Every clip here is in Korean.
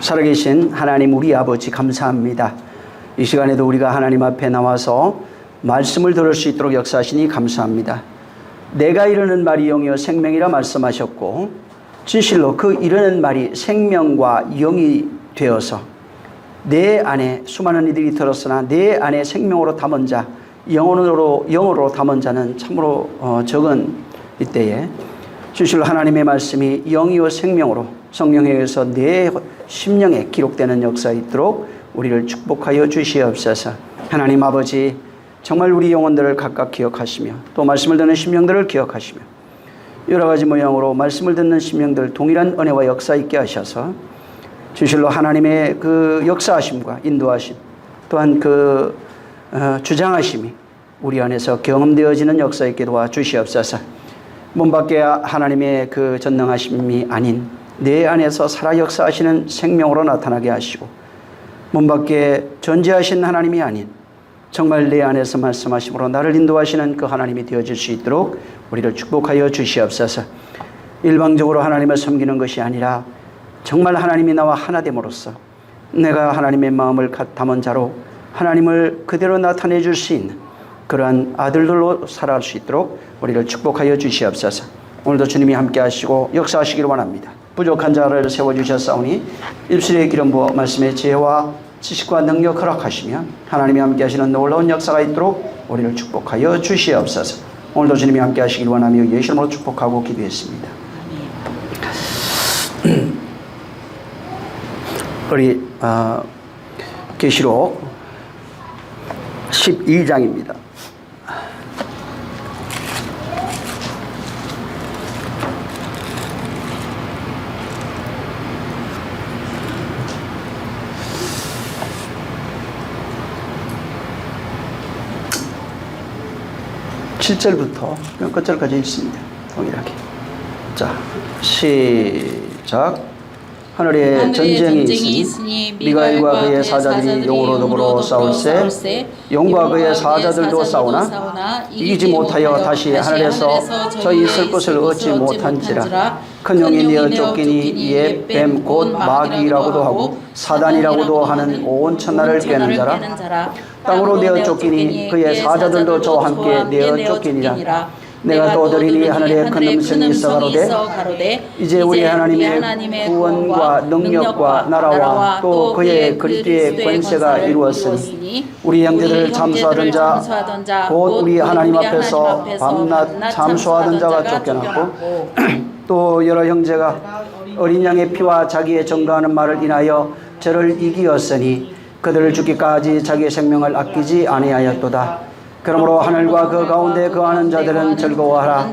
살아계신 하나님 우리 아버지 감사합니다. 이 시간에도 우리가 하나님 앞에 나와서 말씀을 들을 수 있도록 역사하시니 감사합니다. 내가 이르는 말이 영이요 생명이라 말씀하셨고 진실로 그 이르는 말이 생명과 영이 되어서 내 안에 수많은 이들이 들었으나 내 안에 생명으로 담은 자 영으로 담은 자는 참으로 적은 이때에 진실로 하나님의 말씀이 영이요 생명으로 성령에 의해서 내 심령에 기록되는 역사에 있도록 우리를 축복하여 주시옵소서. 하나님 아버지 정말 우리 영혼들을 각각 기억하시며 또 말씀을 듣는 심령들을 기억하시며 여러 가지 모양으로 말씀을 듣는 심령들 동일한 은혜와 역사 있게 하셔서 진실로 하나님의 그 역사하심과 인도하심 또한 그 주장하심이 우리 안에서 경험되어지는 역사 있게 도와주시옵소서. 몸 밖에 하나님의 그 전능하심이 아닌 내 안에서 살아 역사하시는 생명으로 나타나게 하시고 몸 밖에 존재하신 하나님이 아닌 정말 내 안에서 말씀하심으로 나를 인도하시는 그 하나님이 되어질 수 있도록 우리를 축복하여 주시옵소서. 일방적으로 하나님을 섬기는 것이 아니라 정말 하나님이 나와 하나됨으로써 내가 하나님의 마음을 담은 자로 하나님을 그대로 나타내 줄 수 있는 그러한 아들들로 살아갈 수 있도록 우리를 축복하여 주시옵소서. 오늘도 주님이 함께 하시고 역사하시기를 원합니다. 부족한 자를 세워주셨사오니 입술에 기름 부어 말씀의 지혜와 지식과 능력 허락하시며 하나님이 함께 하시는 놀라운 역사가 있도록 우리를 축복하여 주시옵소서. 오늘도 주님이 함께 하시기를 원하며 예수 이름으로 축복하고 기도했습니다. 우리 계시록 12장입니다. 칠 절부터 끝절까지 읽습니다. 동일하게. 자, 시작. 하늘에 전쟁이 있으니 미가엘과 그의 사자들이 용으로 더불어 싸울세 용과 그의 사자들도 싸우나 이기지 못하여 다시 하늘에서 저희 있을 곳을 얻지 못한지라. 큰 용이 내어 쫓기니 이에 뱀 곧 마귀라고도 하고 사단이라고도 하는 온 천하를 꿰는 자라. 땅으로 내어 쫓기니 그의 사자들도 저와 함께 내어 쫓기니라. 내가 또 들으니 하늘에 큰 음성이 있어 가로되 이제 우리 하나님의 구원과 능력과 나라와 또 그의 그리스도의 권세가 이루었으니 우리 형제들을 잠수하던 자 곧 우리 하나님 앞에서 밤낮 잠수하던 자가 쫓겨났고 또 여러 형제가 어린 양의 피와 자기의 증거하는 말을 인하여 저를 이기었으니 그들을 죽기까지 자기의 생명을 아끼지 아니하였도다. 그러므로 하늘과 그 가운데 거하는 자들은 즐거워하라.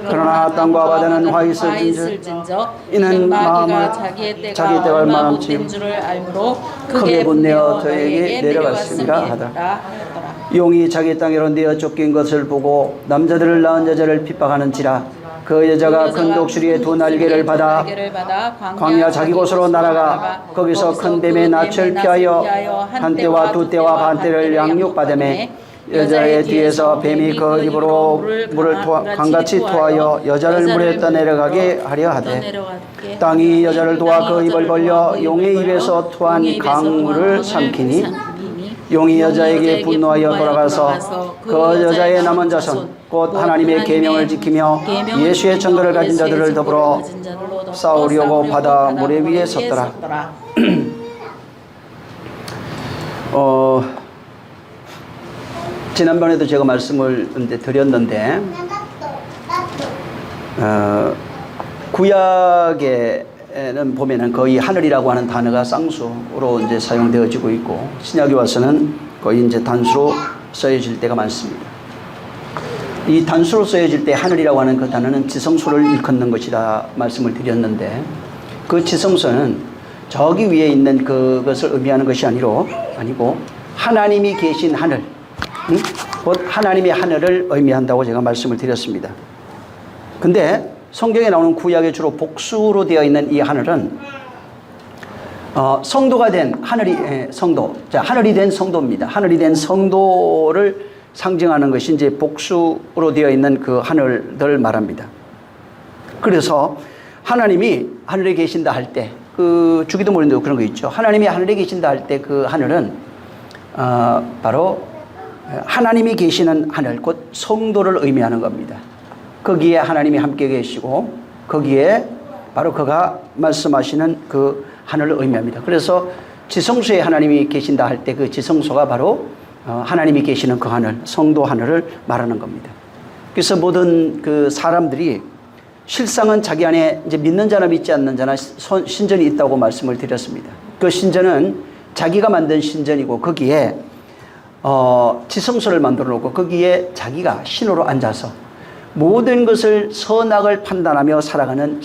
그러나 땅과 바다는 화 있을진저 이는 마음을 자기 때가 얼마나 된 줄을 알므로 크게 분내어 저에게 내려갔습니다 하더라. 용이 자기 땅으로 내어 쫓긴 것을 보고 남자들을 낳은 여자를 핍박하는지라. 그 여자가 큰 독수리의 두 날개를 받아 광야 자기 곳으로 날아가 거기서 큰 뱀의 낯을 피하여 한 때와 두 때와 반 때를 양육받으매 여자의 뒤에서 뱀이 그 입으로 물을 강같이 토하여 여자를 물에 떠내려가게 하려 하되 땅이 여자를 도와 그 입을 벌려 용의 입에서 토한 강물을 삼키니 용이 여자에게 분노하여 돌아가서 그 여자의 남은 자손 곧 하나님의 계명을 지키며 예수의 증거를 가진 자들을 더불어 싸우려고 바다 모래 위에 섰더라. 지난번에도 제가 말씀을 드렸는데 구약에는 보면은 거의 하늘이라고 하는 단어가 쌍수로 이제 사용되어지고 있고 신약에 와서는 거의 이제 단수로 쓰여질 때가 많습니다. 이 단수로 쓰여질 때 하늘이라고 하는 그 단어는 지성소를 일컫는 것이다 말씀을 드렸는데 그 지성소는 저기 위에 있는 그것을 의미하는 것이 아니고 하나님이 계신 하늘 곧 하나님의 하늘을 의미한다고 제가 말씀을 드렸습니다. 근데 성경에 나오는 구약에 주로 복수로 되어 있는 이 하늘은 성도가 된 성도. 자, 하늘이 된 성도입니다. 하늘이 된 성도를 상징하는 것이 이제 복수로 되어 있는 그 하늘을 말합니다. 그래서 하나님이 하늘에 계신다 할 때 그 주기도문에도 그런 거 있죠. 하나님이 하늘에 계신다 할 때 그 하늘은 바로 하나님이 계시는 하늘, 곧 성도를 의미하는 겁니다. 거기에 하나님이 함께 계시고 거기에 바로 그가 말씀하시는 그 하늘을 의미합니다. 그래서 지성소에 하나님이 계신다 할 때 그 지성소가 바로 하나님이 계시는 그 하늘, 성도 하늘을 말하는 겁니다. 그래서 모든 그 사람들이 실상은 자기 안에 이제 믿는 자나 믿지 않는 자나 신전이 있다고 말씀을 드렸습니다. 그 신전은 자기가 만든 신전이고 거기에 지성소를 만들어 놓고 거기에 자기가 신으로 앉아서 모든 것을 선악을 판단하며 살아가는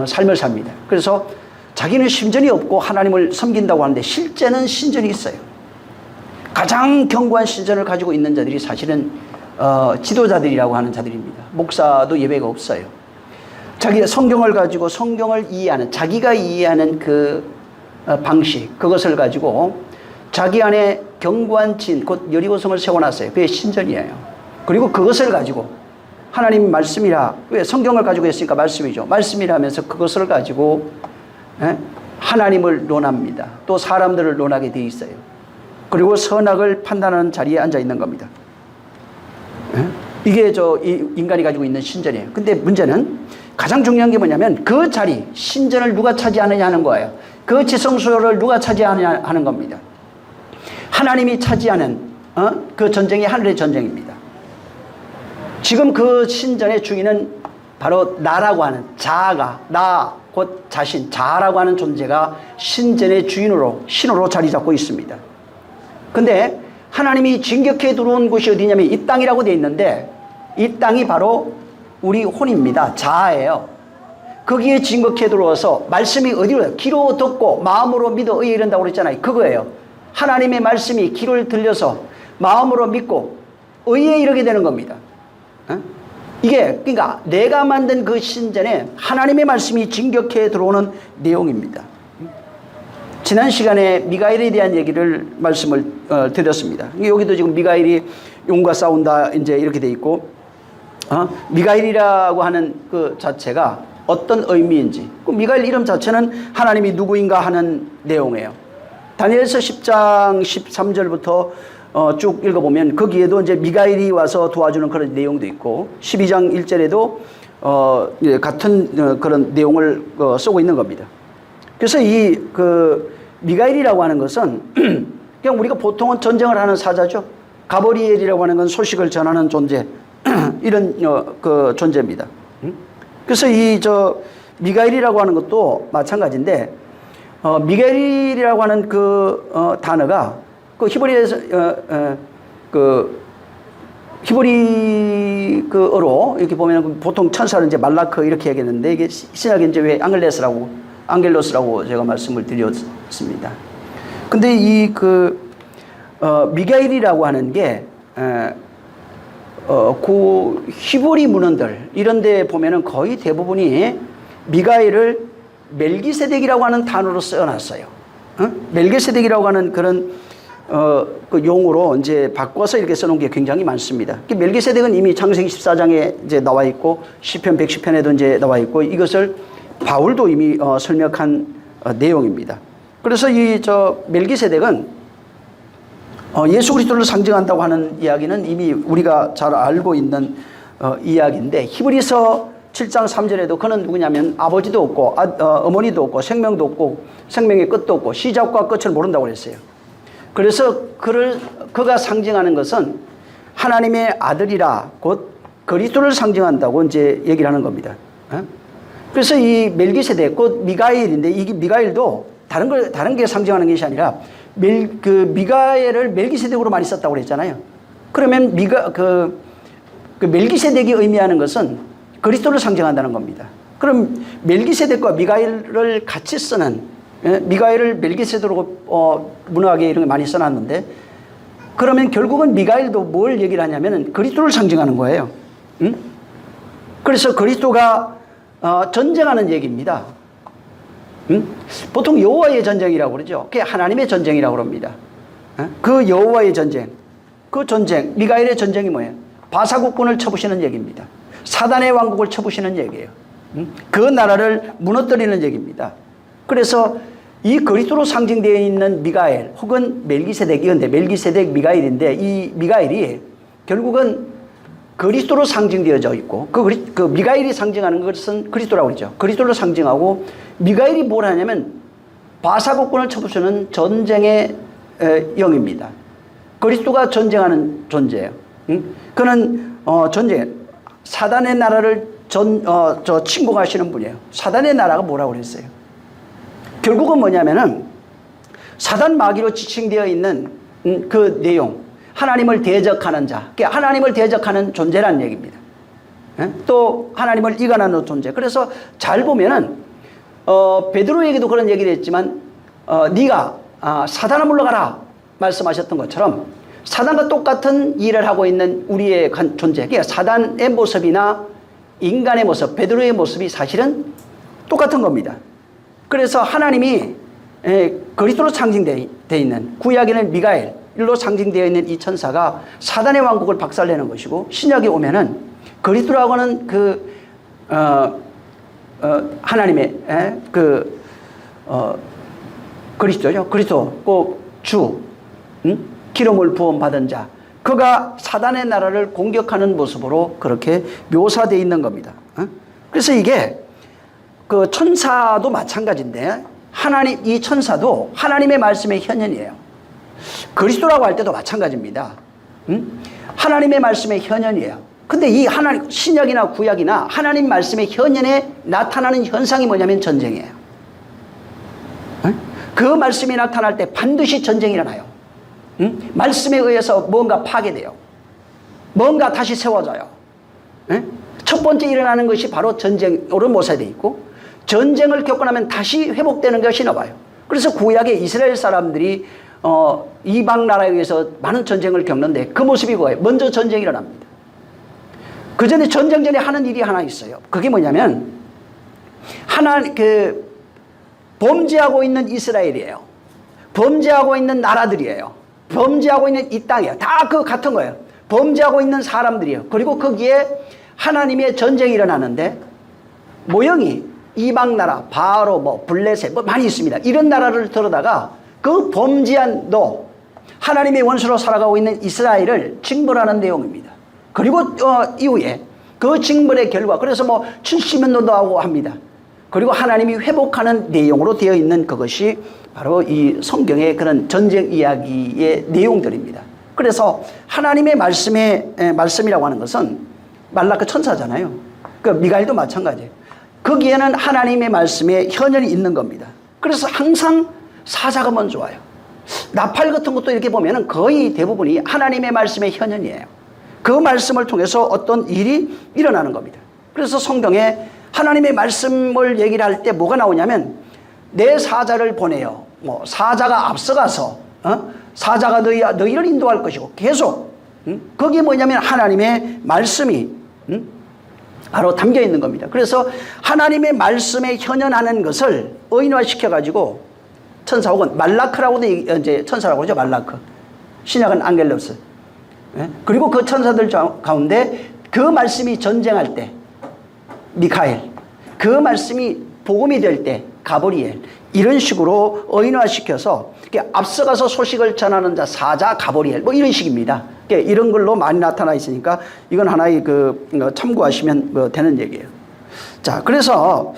삶을 삽니다. 그래서 자기는 신전이 없고 하나님을 섬긴다고 하는데 실제는 신전이 있어요. 가장 견고한 신전을 가지고 있는 자들이 사실은 지도자들이라고 하는 자들입니다. 목사도 예외가 없어요. 자기 성경을 가지고 성경을 이해하는, 자기가 이해하는 그 방식, 그것을 가지고 자기 안에 견고한 진, 곧 여리고성을 세워놨어요. 그게 신전이에요. 그리고 그것을 가지고 하나님 말씀이라, 왜 성경을 가지고 있으니까 말씀이죠. 말씀이라 하면서 그것을 가지고 하나님을 논합니다. 또 사람들을 논하게 돼 있어요. 그리고 선악을 판단하는 자리에 앉아 있는 겁니다. 이게 이 인간이 가지고 있는 신전이에요. 근데 문제는 가장 중요한 게 뭐냐면 그 자리, 신전을 누가 차지하느냐 하는 거예요. 그 지성소를 누가 차지하느냐 하는 겁니다. 하나님이 차지하는 그 전쟁이 하늘의 전쟁입니다. 지금 그 신전의 주인은 바로 나라고 하는 자아가, 나 곧 자신, 자아라고 하는 존재가 신전의 주인으로, 신으로 자리 잡고 있습니다. 근데 하나님이 진격해 들어온 곳이 어디냐면 이 땅이라고 되어 있는데 이 땅이 바로 우리 혼입니다. 자아예요. 거기에 진격해 들어와서 말씀이 어디로, 귀로 듣고 마음으로 믿어 의에 이른다고 그랬잖아요. 그거예요. 하나님의 말씀이 귀를 들려서 마음으로 믿고 의에 이르게 되는 겁니다. 이게 그러니까 내가 만든 그 신전에 하나님의 말씀이 진격해 들어오는 내용입니다. 지난 시간에 미가엘에 대한 얘기를 말씀을 드렸습니다. 여기도 지금 미가엘이 용과 싸운다 이제 이렇게 돼 있고 미가엘이라고 하는 그 자체가 어떤 의미인지, 그 미가엘 이름 자체는 하나님이 누구인가 하는 내용이에요. 다니엘서 10장 13절부터 쭉 읽어보면 거기에도 이제 미가엘이 와서 도와주는 그런 내용도 있고 12장 1절에도 같은 그런 내용을 쓰고 있는 겁니다. 그래서 이 미가엘이라고 하는 것은 그냥 우리가 보통은 전쟁을 하는 사자죠. 가브리엘이라고 하는 건 소식을 전하는 존재, 이런 그 존재입니다. 그래서 미가엘이라고 하는 것도 마찬가지인데 미가엘이라고 하는 그 단어가 그 히브리에서 히브리어로 이렇게 보면 보통 천사를 이제 말라크 이렇게 얘기했는데 이게 신약에 이제 왜 앙겔로스라고 제가 말씀을 드렸습니다. 근데 미가엘이라고 하는 게 그 히브리 문헌들 이런 데 보면은 거의 대부분이 미가엘을 멜기세덱이라고 하는 단어로 써놨어요. 멜기세덱이라고 하는 그런 그 용어로 이제 바꿔서 이렇게 써놓은 게 굉장히 많습니다. 멜기세덱은 이미 창세기 14장에 이제 나와 있고 시편 110편에도 이제 나와 있고 이것을 바울도 이미 설명한 내용입니다. 그래서 멜기세덱은 예수 그리스도를 상징한다고 하는 이야기는 이미 우리가 잘 알고 있는 이야기인데 히브리서 7장 3절에도 그는 누구냐면 아버지도 없고 어머니도 없고 생명도 없고 생명의 끝도 없고 시작과 끝을 모른다고 그랬어요. 그래서 그가 상징하는 것은 하나님의 아들이라 곧 그리스도를 상징한다고 이제 얘기를 하는 겁니다. 그래서 이 멜기세덱 곧 미가엘인데 이게 미가엘도 다른 게 상징하는 것이 아니라 미가엘을 멜기세덱으로 많이 썼다고 그랬잖아요. 그러면 멜기세덱이 의미하는 것은 그리스도를 상징한다는 겁니다. 그럼 멜기세덱과 미가엘을 같이 쓰는 미가엘을 멜기세덱으로 문학에 이런 게 많이 써놨는데 그러면 결국은 미가엘도 뭘 얘기를 하냐면 그리스도를 상징하는 거예요. 그래서 그리스도가 전쟁하는 얘기입니다. 보통 여호와의 전쟁이라고 그러죠. 그게 하나님의 전쟁이라고 그럽니다. 그 여호와의 전쟁, 그 전쟁, 미가엘의 전쟁이 뭐예요? 바사국군을 쳐부시는 얘기입니다. 사단의 왕국을 쳐부시는 얘기예요. 그 나라를 무너뜨리는 얘기입니다. 그래서 이 그리스도로 상징되어 있는 미가엘 혹은 멜기세덱이었는데 멜기세덱 미가엘인데 이 미가엘이 결국은 그리스도로 상징되어져 있고 그 미가엘이 상징하는 것은 그리스도라고 그러죠. 그리스도를 상징하고 미가엘이 뭘 하냐면 바사국군을 쳐부수는 전쟁의 영입니다. 그리스도가 전쟁하는 존재예요. 그는 사단의 나라를 침공하시는 분이에요. 사단의 나라가 뭐라고 그랬어요? 결국은 뭐냐면은 사단 마귀로 지칭되어 있는 그 내용, 하나님을 대적하는 자, 하나님을 대적하는 존재라는 얘기입니다. 또 하나님을 이간하는 존재. 그래서 잘 보면은 베드로에게도 그런 얘기를 했지만 네가 사단아 물러가라 말씀하셨던 것처럼 사단과 똑같은 일을 하고 있는 우리의 존재, 그러니까 사단의 모습이나 인간의 모습, 베드로의 모습이 사실은 똑같은 겁니다. 그래서 하나님이 그리스도로 상징되어 있는 구약에는 미가엘로 상징되어 있는 이 천사가 사단의 왕국을 박살내는 것이고 신약에 오면은 그리스도라고 하는 하나님의 그리스도죠. 그리스도 꼭 주 기름을 부음 받은 자 그가 사단의 나라를 공격하는 모습으로 그렇게 묘사되어 있는 겁니다. 그래서 이게 그 천사도 마찬가지인데 이 천사도 하나님의 말씀의 현현이에요. 그리스도라고 할 때도 마찬가지입니다. 하나님의 말씀의 현현이에요. 근데 이 신약이나 구약이나 하나님 말씀의 현현에 나타나는 현상이 뭐냐면 전쟁이에요. 그 말씀이 나타날 때 반드시 전쟁이 일어나요. 말씀에 의해서 뭔가 파괴돼요. 뭔가 다시 세워져요. 첫 번째 일어나는 것이 바로 전쟁으로 모사되어 있고 전쟁을 겪고 나면 다시 회복되는 것이 나와요. 그래서 구약에 이스라엘 사람들이 이방 나라에 의해서 많은 전쟁을 겪는데 그 모습이 뭐예요? 먼저 전쟁이 일어납니다. 그 전에 전쟁 전에 하는 일이 하나 있어요. 그게 뭐냐면 범죄하고 있는 이스라엘이에요. 범죄하고 있는 나라들이에요. 범죄하고 있는 이 땅이에요. 다 그 같은 거예요. 범죄하고 있는 사람들이에요. 그리고 거기에 하나님의 전쟁이 일어나는데 모형이 이방 나라, 바로 블레셋 많이 있습니다. 이런 나라를 들어다가 그 범죄한 하나님의 원수로 살아가고 있는 이스라엘을 징벌하는 내용입니다. 그리고 이후에 그 징벌의 결과 그래서 70년도 하고 합니다. 그리고 하나님이 회복하는 내용으로 되어 있는 그것이 바로 이 성경의 그런 전쟁 이야기의 내용들입니다. 그래서 하나님의 말씀이라고 하는 것은 말라크 천사잖아요. 그 미가엘도 마찬가지예요. 거기에는 하나님의 말씀에 현현이 있는 겁니다. 그래서 항상 사자가 먼저 와요. 나팔 같은 것도 이렇게 보면은 거의 대부분이 하나님의 말씀의 현현이에요. 그 말씀을 통해서 어떤 일이 일어나는 겁니다. 그래서 성경에 하나님의 말씀을 얘기를 할 때 뭐가 나오냐면 내 사자를 보내요. 사자가 앞서가서 사자가 너희를 인도할 것이고 계속 거기에 뭐냐면 하나님의 말씀이 바로 담겨 있는 겁니다. 그래서 하나님의 말씀에 현현하는 것을 의인화시켜가지고 천사 혹은 말라크라고도 이제 천사라고 그러죠. 말라크. 신약은 안겔로스. 그리고 그 천사들 가운데 그 말씀이 전쟁할 때 미카엘, 그 말씀이 복음이 될 때 가브리엘, 이런 식으로 의인화시켜서 앞서가서 소식을 전하는 자 사자 가브리엘 이런 식입니다. 이런 걸로 많이 나타나 있으니까 이건 하나의 참고하시면 되는 얘기예요. 자, 그래서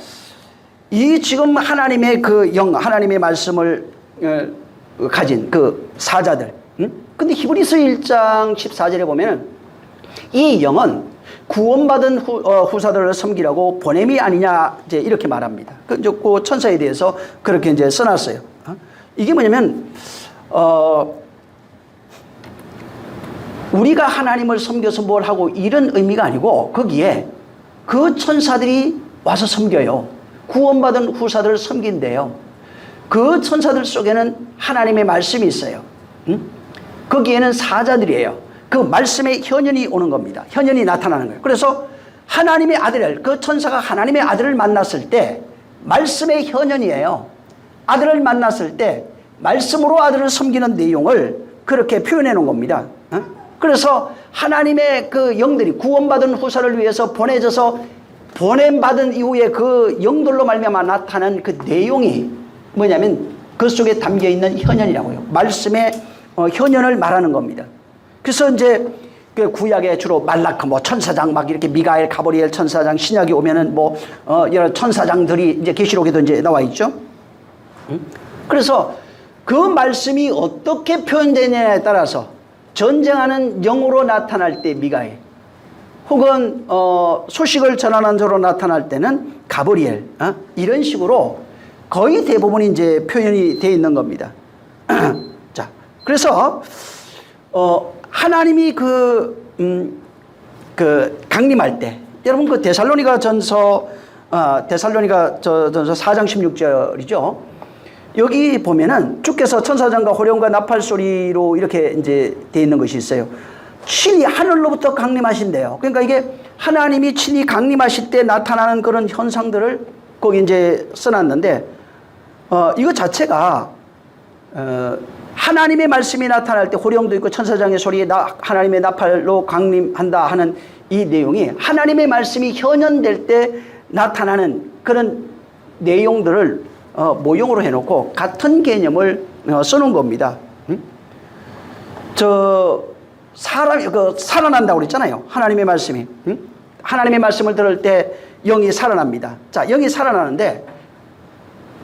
이 지금 하나님의 하나님의 말씀을 가진 그 사자들. 근데 히브리서 1장 14절에 보면은 이 영은 구원받은 후사들을 섬기라고 보냄이 아니냐 이제 이렇게 말합니다. 그 천사에 대해서 그렇게 이제 써놨어요. 이게 뭐냐면 우리가 하나님을 섬겨서 뭘 하고 이런 의미가 아니고 거기에 그 천사들이 와서 섬겨요. 구원받은 후사들을 섬긴대요. 그 천사들 속에는 하나님의 말씀이 있어요. 거기에는 사자들이에요. 그 말씀의 현현이 오는 겁니다. 현현이 나타나는 거예요. 그래서 하나님의 아들을, 그 천사가 하나님의 아들을 만났을 때 말씀의 현현이에요. 아들을 만났을 때 말씀으로 아들을 섬기는 내용을 그렇게 표현해 놓은 겁니다. 그래서 하나님의 그 영들이 구원받은 후사를 위해서 보내져서 보냄받은 이후에 그 영들로 말미암아 나타난 그 내용이 뭐냐면 그 속에 담겨 있는 현현이라고요. 말씀의 현현을 말하는 겁니다. 그래서 이제 그 구약에 주로 말라크 뭐 천사장 막 이렇게 미가엘, 가브리엘 천사장, 신약이 오면은 뭐 여러 천사장들이 이제 계시록에도 이제 나와 있죠. 그래서 그 말씀이 어떻게 표현되느냐에 따라서 전쟁하는 영으로 나타날 때 미가엘, 혹은 소식을 전하는 자로 나타날 때는 가브리엘, 이런 식으로 거의 대부분이 이제 표현이 되어 있는 겁니다. 자, 그래서 하나님이 강림할 때, 여러분 그 데살로니가 전서 4장 16절이죠. 여기 보면은 주께서 천사장과 호령과 나팔 소리로 이렇게 이제 되어 있는 것이 있어요. 친히 하늘로부터 강림하신대요. 그러니까 이게 하나님이 친히 강림하실 때 나타나는 그런 현상들을 거기 이제 써놨는데, 이거 자체가 하나님의 말씀이 나타날 때 호령도 있고 천사장의 소리에 하나님의 나팔로 강림한다 하는 이 내용이 하나님의 말씀이 현현될 때 나타나는 그런 내용들을 모형으로 해놓고 같은 개념을 써놓은 겁니다. 사람이 살아난다고 그랬잖아요. 하나님의 말씀이. 하나님의 말씀을 들을 때 영이 살아납니다. 자, 영이 살아나는데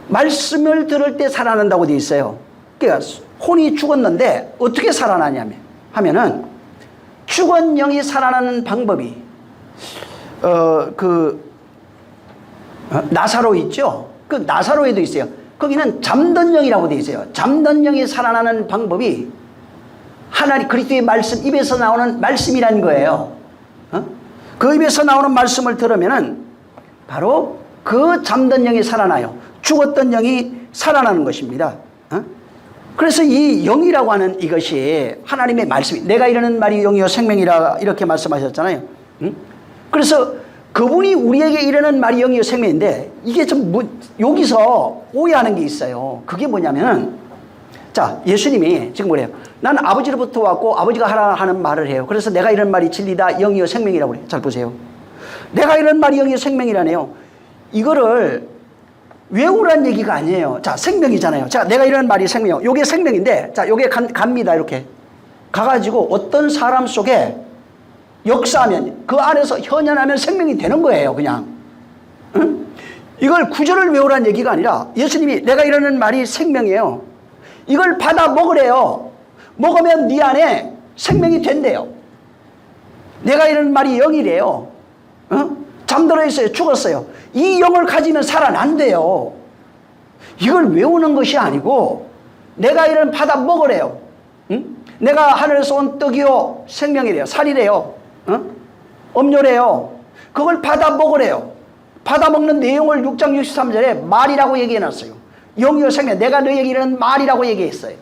말씀을 들을 때 살아난다고 되어 있어요. 그러니까 혼이 죽었는데 어떻게 살아나냐면 하면은 죽은 영이 살아나는 방법이 나사로 있죠. 그 나사로에도 있어요. 거기는 잠든 영이라고 되어 있어요. 잠든 영이 살아나는 방법이 하나님 그리스도의 말씀, 입에서 나오는 말씀이라는 거예요. 그 입에서 나오는 말씀을 들으면은 바로 그 잠든 영이 살아나요. 죽었던 영이 살아나는 것입니다. 그래서 이 영이라고 하는 이것이 하나님의 말씀이, 내가 이르는 말이 영이요 생명이라 이렇게 말씀하셨잖아요. 그래서 그분이 우리에게 이르는 말이 영이요 생명인데, 이게 좀 여기서 오해하는 게 있어요. 그게 뭐냐면은, 자, 예수님이 지금 뭐래요? 나는 아버지로부터 왔고 아버지가 하라 하는 말을 해요. 그래서 내가 이런 말이 진리다, 영이요 생명이라고 그래요. 잘 보세요. 내가 이런 말이 영이요 생명이라네요. 이거를 외우란 얘기가 아니에요. 자, 생명이잖아요. 자, 내가 이런 말이 생명, 요게 생명인데, 자, 요게 갑니다. 이렇게 가가지고 어떤 사람 속에 역사하면, 그 안에서 현현하면 생명이 되는 거예요. 그냥. 응? 이걸 구절을 외우란 얘기가 아니라 예수님이 내가 이러는 말이 생명이에요. 이걸 받아 먹으래요. 먹으면 네 안에 생명이 된대요. 내가 이러는 말이 영이래요. 잠들어 있어요. 죽었어요. 이 영을 가지면 살아난대요. 이걸 외우는 것이 아니고 내가 이런 받아 먹으래요. 내가 하늘에서 온 떡이요 생명이래요. 살이래요. 음료래요. 그걸 받아 먹으래요. 받아 먹는 내용을 6장 63절에 말이라고 얘기해놨어요. 영이요 생명, 내가 너에게 이르는 말이라고 얘기했어요.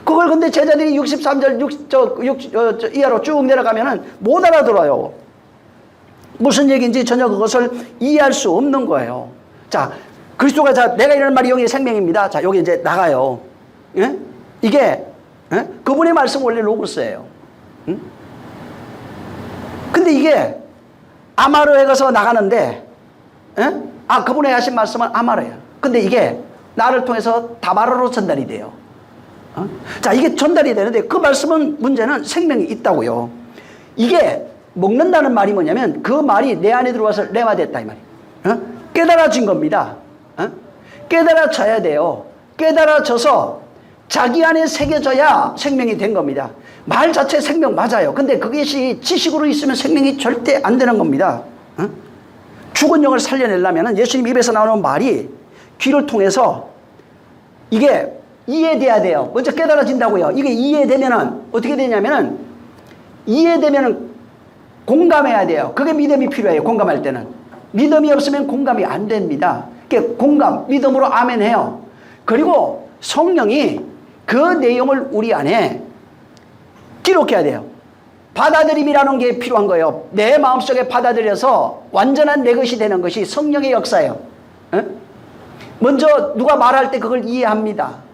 그걸 근데 제자들이 63절 이하로 쭉 내려가면은 못 알아들어요. 무슨 얘기인지 전혀 그것을 이해할 수 없는 거예요. 자, 그리스도가 자, 내가 이러는 말이 영의 생명입니다. 자, 여기 이제 나가요. 예? 이게 그분의 말씀 원래 로고스예요. 근데 이게 아마르에 가서 나가는데, 그분의 하신 말씀은 아마르예요. 근데 이게 나를 통해서 다바르로 전달이 돼요. 자, 이게 전달이 되는데 그 말씀은 문제는 생명이 있다고요. 이게 먹는다는 말이 뭐냐면 그 말이 내 안에 들어와서 레마됐다 이 말이에요. 깨달아진 겁니다. 깨달아져야 돼요. 깨달아져서 자기 안에 새겨져야 생명이 된 겁니다. 말 자체 생명 맞아요. 근데 그것이 지식으로 있으면 생명이 절대 안 되는 겁니다. 죽은 영을 살려내려면 예수님 입에서 나오는 말이 귀를 통해서 이게 이해돼야 돼요. 먼저 깨달아진다고요. 이게 이해되면은 어떻게 되냐면은 이해되면은 공감해야 돼요. 그게 믿음이 필요해요. 공감할 때는. 믿음이 없으면 공감이 안 됩니다. 공감, 믿음으로 아멘 해요. 그리고 성령이 그 내용을 우리 안에 기록해야 돼요. 받아들임이라는 게 필요한 거예요. 내 마음속에 받아들여서 완전한 내 것이 되는 것이 성령의 역사예요. 먼저 누가 말할 때 그걸 이해합니다.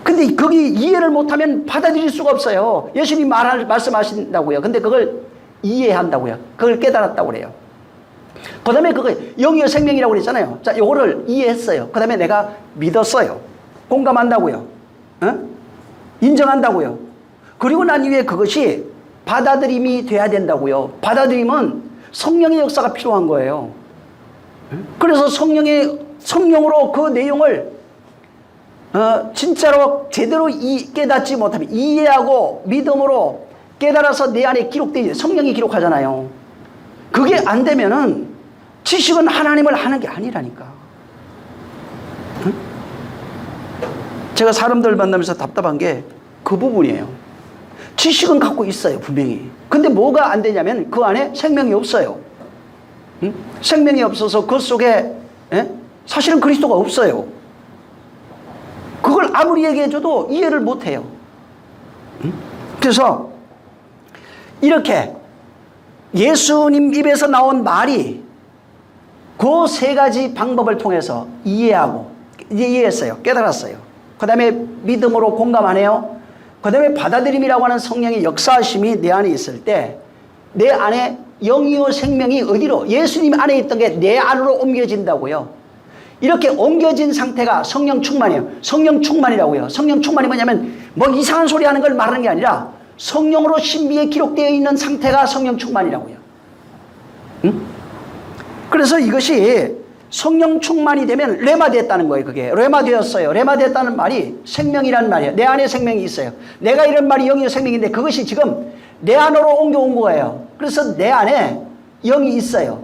근데 거기 이해를 못하면 받아들일 수가 없어요. 예수님 말씀하신다고요. 근데 그걸 이해한다고요. 그걸 깨달았다고 그래요. 그 다음에 그거 영이요 생명이라고 그랬잖아요. 자, 요거를 이해했어요. 그 다음에 내가 믿었어요. 공감한다고요. 인정한다고요. 그리고 난 이후에 그것이 받아들임이 돼야 된다고요. 받아들임은 성령의 역사가 필요한 거예요. 그래서 성령으로 그 내용을 진짜로 제대로 깨닫지 못하면 이해하고 믿음으로 깨달아서 내 안에 기록되어 성령이 기록하잖아요. 그게 안 되면은 지식은 하나님을 하는 게 아니라니까. 제가 사람들 만나면서 답답한 게 그 부분이에요. 지식은 갖고 있어요, 분명히. 근데 뭐가 안 되냐면 그 안에 생명이 없어요. 생명이 없어서 그 속에 사실은 그리스도가 없어요. 그걸 아무리 얘기해줘도 이해를 못해요. 그래서 이렇게 예수님 입에서 나온 말이 그 세 가지 방법을 통해서 이해했어요. 깨달았어요. 그 다음에 믿음으로 공감하네요. 그 다음에 받아들임이라고 하는 성령의 역사하심이 내 안에 있을 때 내 안에 영이요 생명이 어디로? 예수님 안에 있던 게 내 안으로 옮겨진다고요. 이렇게 옮겨진 상태가 성령 충만이에요. 성령 충만이라고요. 성령 충만이 뭐냐면 뭐 이상한 소리 하는 걸 말하는 게 아니라 성령으로 신비에 기록되어 있는 상태가 성령 충만이라고요. 그래서 이것이 성령 충만이 되면 레마 됐다는 거예요. 그게 레마 되었어요. 레마 됐다는 말이 생명이라는 말이에요. 내 안에 생명이 있어요. 내가 이런 말이 영이요 생명인데 그것이 지금 내 안으로 옮겨온 거예요. 그래서 내 안에 영이 있어요.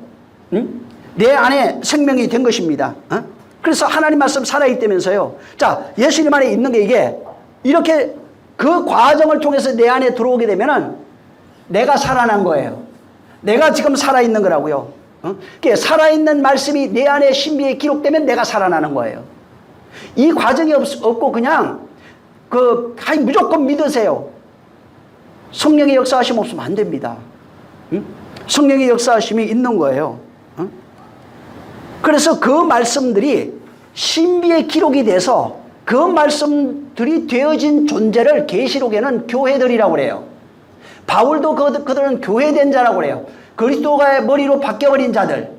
내 안에 생명이 된 것입니다. 그래서 하나님 말씀 살아있다면서요. 자, 예수님 안에 있는 게 이게 이렇게 그 과정을 통해서 내 안에 들어오게 되면은 내가 살아난 거예요. 내가 지금 살아있는 거라고요. 살아있는 말씀이 내 안에 신비에 기록되면 내가 살아나는 거예요. 이 과정이 없고 그냥 무조건 믿으세요. 성령의 역사하심 없으면 안 됩니다. 성령의 역사하심이 있는 거예요. 그래서 그 말씀들이 신비에 기록이 돼서 그 말씀들이 되어진 존재를 계시록에는 교회들이라고 그래요. 바울도 그들은 교회된 자라고 그래요. 그리스도의 머리로 바뀌어버린 자들.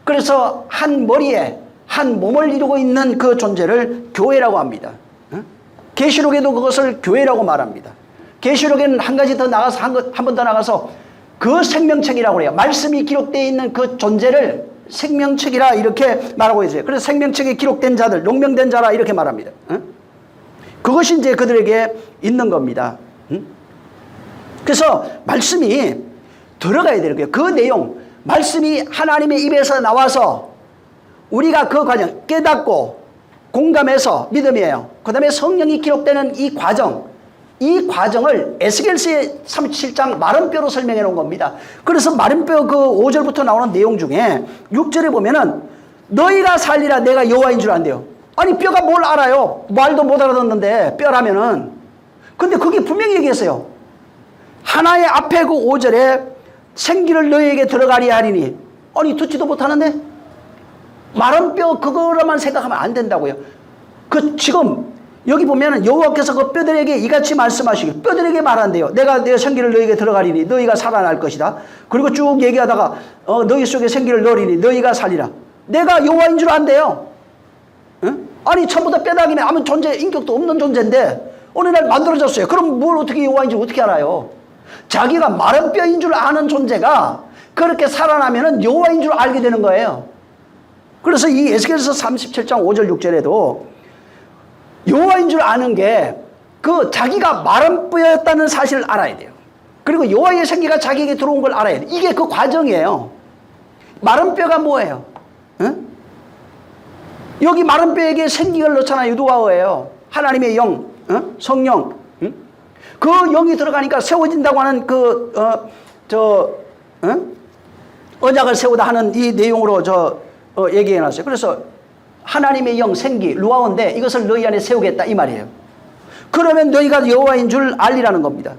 그래서 한 머리에 한 몸을 이루고 있는 그 존재를 교회라고 합니다. 계시록에도 그것을 교회라고 말합니다. 계시록에는 한 가지 더 나가서 한 번 더 나가서 그 생명책이라고 그래요. 말씀이 기록되어 있는 그 존재를 생명책이라 이렇게 말하고 있어요. 그래서 생명책에 기록된 자들, 용명된 자라 이렇게 말합니다. 그것이 이제 그들에게 있는 겁니다. 그래서 말씀이 들어가야 되는 거예요. 그 내용, 말씀이 하나님의 입에서 나와서 우리가 그 과정 깨닫고 공감해서 믿음이에요. 그 다음에 성령이 기록되는 이 과정을 에스겔서의 37장 마른 뼈로 설명해 놓은 겁니다. 그래서 마른 뼈 그 5절부터 나오는 내용 중에 6절에 보면은 너희가 살리라 내가 여호와인 줄 안대요. 아니 뼈가 뭘 알아요? 말도 못 알아듣는데 뼈라면은. 근데 그게 분명히 얘기했어요. 하나의 앞에 그 5절에 생기를 너희에게 들어가리 하리니. 아니 듣지도 못하는데 마른 뼈 그거로만 생각하면 안 된다고요. 지금 여기 보면은 여호와께서 그 뼈들에게 이같이 말씀하시길 뼈들에게 말한대요. 내가 내 생기를 너희에게 들어가리니 너희가 살아날 것이다. 그리고 쭉 얘기하다가 너희 속에 생기를 넣으리니 너희가 살리라. 내가 여호와인 줄 안대요. 아니 처음부터 뼈다귀는 아무 존재 인격도 없는 존재인데 어느 날 만들어졌어요. 그럼 뭘 어떻게 여호와인지 어떻게 알아요? 자기가 마른 뼈인 줄 아는 존재가 그렇게 살아나면은 여호와인 줄 알게 되는 거예요. 그래서 이 에스겔서 37장 5절 6절에도 여호와인 줄 아는 게 자기가 마른 뼈였다는 사실을 알아야 돼요. 그리고 여호와의 생기가 자기에게 들어온 걸 알아야 돼요. 이게 그 과정이에요. 마른 뼈가 뭐예요? 여기 마른 뼈에게 생기를 넣잖아요. 누가예요. 하나님의 영, 성령. 그 영이 들어가니까 세워진다고 하는 언약을 세우다 하는 이 내용으로 얘기해 놨어요. 그래서 하나님의 영, 생기, 루아온데 이것을 너희 안에 세우겠다 이 말이에요. 그러면 너희가 여호와인 줄 알리라는 겁니다.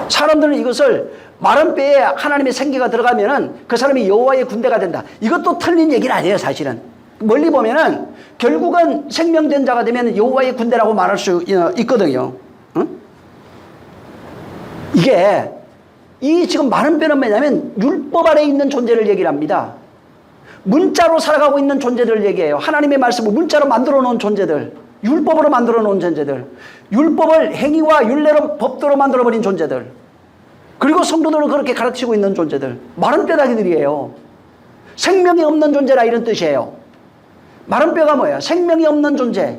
사람들은 이것을 마른 뼈에 하나님의 생기가 들어가면은 그 사람이 여호와의 군대가 된다. 이것도 틀린 얘기는 아니에요, 사실은. 멀리 보면은 결국은 생명된 자가 되면 여호와의 군대라고 말할 수 있거든요. 이게 이 지금 많은 뼈는 뭐냐면 율법 아래 있는 존재를 얘기를 합니다. 문자로 살아가고 있는 존재들을 얘기해요. 하나님의 말씀을 문자로 만들어 놓은 존재들, 율법으로 만들어 놓은 존재들, 율법을 행위와 율례로 법도로 만들어 버린 존재들, 그리고 성도들을 그렇게 가르치고 있는 존재들, 마른 뼈다귀들이에요. 생명이 없는 존재라 이런 뜻이에요. 마른 뼈가 뭐예요? 생명이 없는 존재.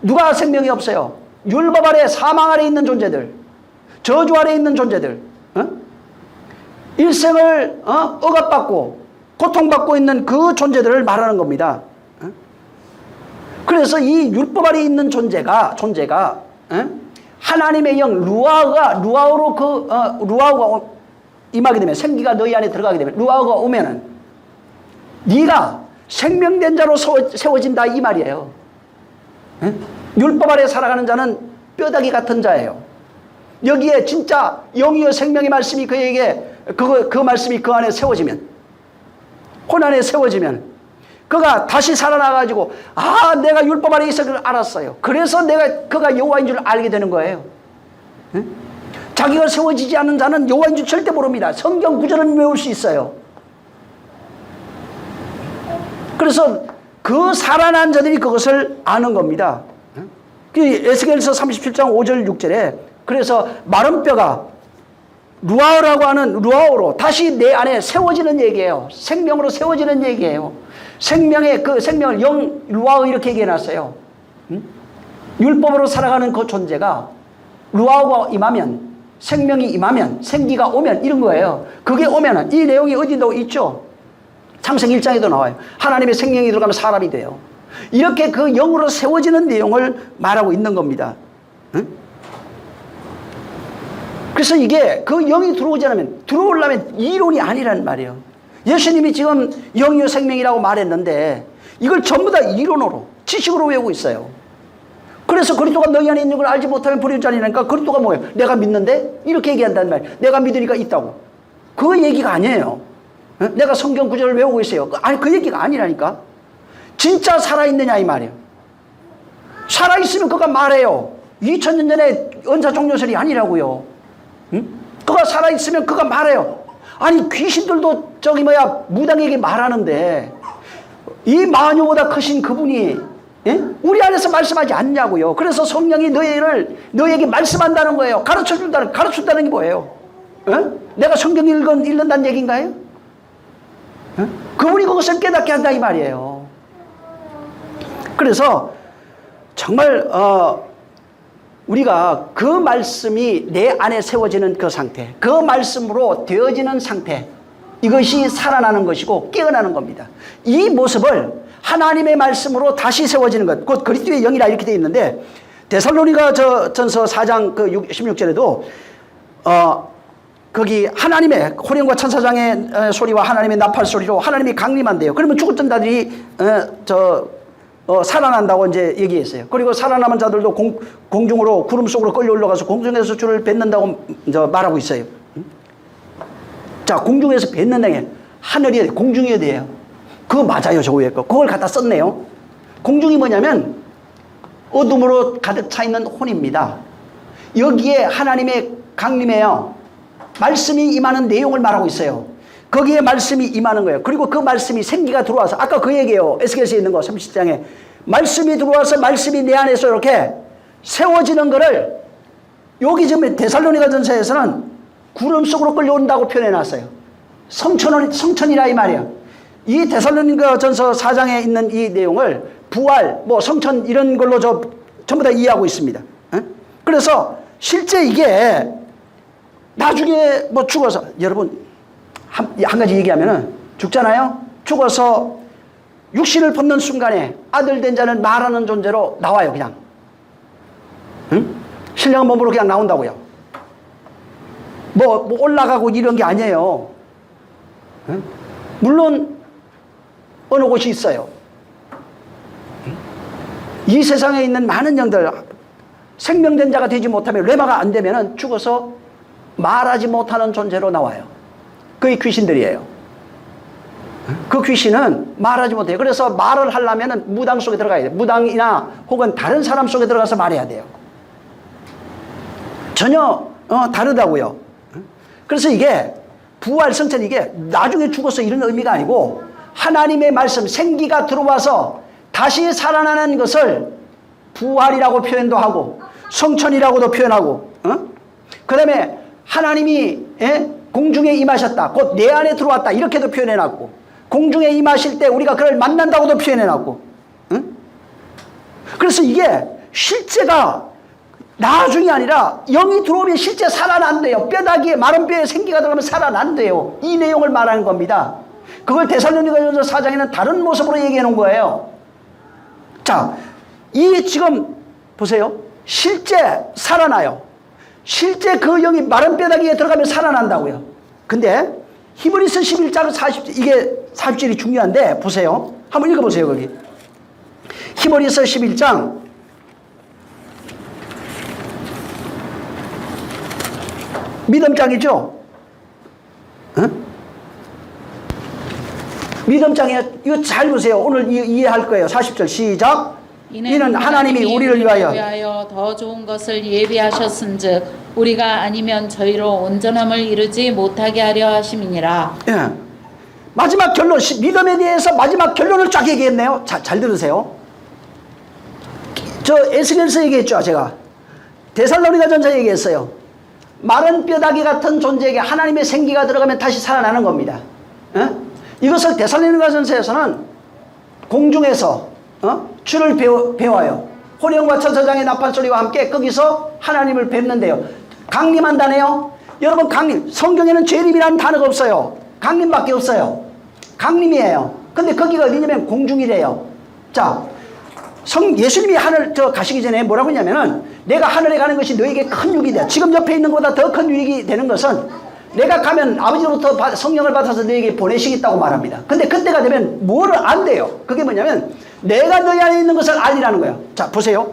누가 생명이 없어요? 율법 아래, 사망 아래 있는 존재들, 저주 아래 있는 존재들, 일생을 억압받고 고통받고 있는 그 존재들을 말하는 겁니다. 그래서 이 율법 아래 있는 존재가 하나님의 영 루아우로 루아우가 임하게 되면, 생기가 너희 안에 들어가게 되면, 루아우가 오면은 네가 생명된 자로 세워진다 이 말이에요. 율법 아래 살아가는 자는 뼈다귀 같은 자예요. 여기에 진짜 영이요 생명의 말씀이 그에게 그 말씀이 그 안에 세워지면, 혼 안에 세워지면 그가 다시 살아나가지고 내가 율법 아래 있어 그걸 알았어요. 그래서 그가 여호와인 줄 알게 되는 거예요. 자기가 세워지지 않는 자는 여호와인 줄 절대 모릅니다. 성경 구절은 외울 수 있어요. 그래서 그 살아난 자들이 그것을 아는 겁니다. 에스겔서 37장 5절 6절에 그래서 마른 뼈가 루아우라고 하는 루아우로 다시 내 안에 세워지는 얘기예요. 생명으로 세워지는 얘기예요. 생명의 그 생명을 영 루아우 이렇게 얘기해놨어요. 율법으로 살아가는 그 존재가 루아우가 임하면, 생명이 임하면, 생기가 오면 이런 거예요. 그게 오면은 이 내용이 어디도 있죠. 창세기 1장에도 나와요. 하나님의 생명이 들어가면 사람이 돼요. 이렇게 그 영으로 세워지는 내용을 말하고 있는 겁니다. 그래서 이게 그 영이 들어오려면 이론이 아니란 말이에요. 예수님이 지금 영이요 생명이라고 말했는데 이걸 전부 다 이론으로, 지식으로 외우고 있어요. 그래서 그리스도가 너희 안에 있는 걸 알지 못하면 불의한 자니까 그리스도가 뭐예요? 내가 믿는데? 이렇게 얘기한단 말이에요. 내가 믿으니까 있다고. 그 얘기가 아니에요. 내가 성경 구절을 외우고 있어요. 아니, 그 얘기가 아니라니까. 진짜 살아있느냐 이 말이에요. 살아있으면 그가 말해요. 2000년 전에 언사 종료설이 아니라고요. 그가 살아있으면 그가 말해요. 아니, 귀신들도 무당에게 말하는데 이 마녀보다 크신 그분이 우리 안에서 말씀하지 않냐고요. 그래서 성령이 너희에게 말씀한다는 거예요. 가르쳐준다는 게 뭐예요? 내가 성경 읽는다는 얘기인가요? 그분이 그것을 깨닫게 한다 이 말이에요. 그래서 정말 우리가 그 말씀이 내 안에 세워지는 그 상태, 그 말씀으로 되어지는 상태, 이것이 살아나는 것이고 깨어나는 겁니다. 이 모습을 하나님의 말씀으로 다시 세워지는 것, 곧 그리스도의 영이라 이렇게 되어 있는데, 데살로니가 전서 4장 그 16절에도 거기 하나님의 호령과 천사장의 소리와 하나님의 나팔 소리로 하나님이 강림한대요. 그러면 죽었던 자들이 살아난다고 이제 얘기했어요. 그리고 살아남은 자들도 공중으로 구름 속으로 끌려 올라가서 공중에서 주를 뵙는다고 말하고 있어요. 자, 공중에서 뵙는다는 게 하늘이 공중이어야 돼요. 그거 맞아요, 저 위에 거. 그걸 갖다 썼네요. 공중이 뭐냐면 어둠으로 가득 차 있는 혼입니다. 여기에 하나님의 강림이에요. 말씀이 임하는 내용을 말하고 있어요. 거기에 말씀이 임하는 거예요. 그리고 그 말씀이 생기가 들어와서, 아까 그 얘기예요. 에스겔서에 있는 거 30장에 말씀이 들어와서 말씀이 내 안에서 이렇게 세워지는 거를 여기 지금 데살로니가 전서에서는 구름 속으로 끌려온다고 표현해놨어요. 성천이라 이 말이에요. 이 데살로니가 전서 4장에 있는 이 내용을 부활, 성천 이런 걸로 전부 다 이해하고 있습니다. 그래서 실제 이게 나중에 죽어서, 여러분 한 가지 얘기하면은 죽잖아요. 죽어서 육신을 벗는 순간에 아들 된 자는 말하는 존재로 나와요. 그냥 신령한 몸으로 그냥 나온다고요. 올라가고 이런 게 아니에요. 물론 어느 곳이 있어요. 이 세상에 있는 많은 영들, 생명된 자가 되지 못하면, 레마가 안 되면은 죽어서 말하지 못하는 존재로 나와요. 그게 귀신들이에요. 그 귀신은 말하지 못해요. 그래서 말을 하려면 무당 속에 들어가야 돼요. 무당이나 혹은 다른 사람 속에 들어가서 말해야 돼요. 전혀 다르다고요. 그래서 이게 부활 성천 이게 나중에 죽어서 이런 의미가 아니고 하나님의 말씀 생기가 들어와서 다시 살아나는 것을 부활이라고 표현도 하고 성천이라고도 표현하고 그 다음에 하나님이 공중에 임하셨다 곧 내 안에 들어왔다 이렇게도 표현해놨고 공중에 임하실 때 우리가 그를 만난다고도 표현해놨고 그래서 이게 실제가 나중이 아니라 영이 들어오면 실제 살아난대요. 뼈다귀에 마른 뼈에 생기가 들어가면 살아난대요. 이 내용을 말하는 겁니다. 그걸 데살로니가전서 4장에는 다른 모습으로 얘기해 놓은 거예요. 자, 이 지금 보세요. 실제 살아나요. 실제 그 영이 마른 뼈다귀에 들어가면 살아난다고요. 근데 히브리서 11장 40절 이게 40절이 중요한데 보세요. 한번 읽어보세요. 거기 히브리서 11장 믿음장이죠? 믿음장이에요. 이거 잘 보세요. 오늘 이해할 거예요. 40절 시작. 이는 하나님이 우리를 위하여 더 좋은 것을 예비하셨은즉 우리가 아니면 저희로 온전함을 이루지 못하게 하려 하심이니라. 예. 마지막 결론 믿음에 대해서 마지막 결론을 쫙 얘기했네요. 잘 들으세요. 저 에스겔서 얘기했죠. 제가 데살로니가전서 얘기했어요. 마른 뼈다귀 같은 존재에게 하나님의 생기가 들어가면 다시 살아나는 겁니다. 이것을 데살로니가전서에서는 공중에서 주를 배워요. 호령과 천사장의 나팔소리와 함께 거기서 하나님을 뵙는데요. 강림한다네요. 여러분 강림 성경에는 재림이라는 단어가 없어요. 강림밖에 없어요. 강림이에요. 근데 거기가 어디냐면 공중이래요. 자, 예수님이 하늘 가시기 전에 뭐라고 했냐면은 내가 하늘에 가는 것이 너에게 큰 유익이 돼. 지금 옆에 있는 것보다 더 큰 유익이 되는 것은 내가 가면 아버지로부터 성령을 받아서 너에게 보내시겠다고 말합니다. 근데 그때가 되면 뭐를 안 돼요. 그게 뭐냐면 내가 너희 안에 있는 것을 알리라는 거예요. 자, 보세요.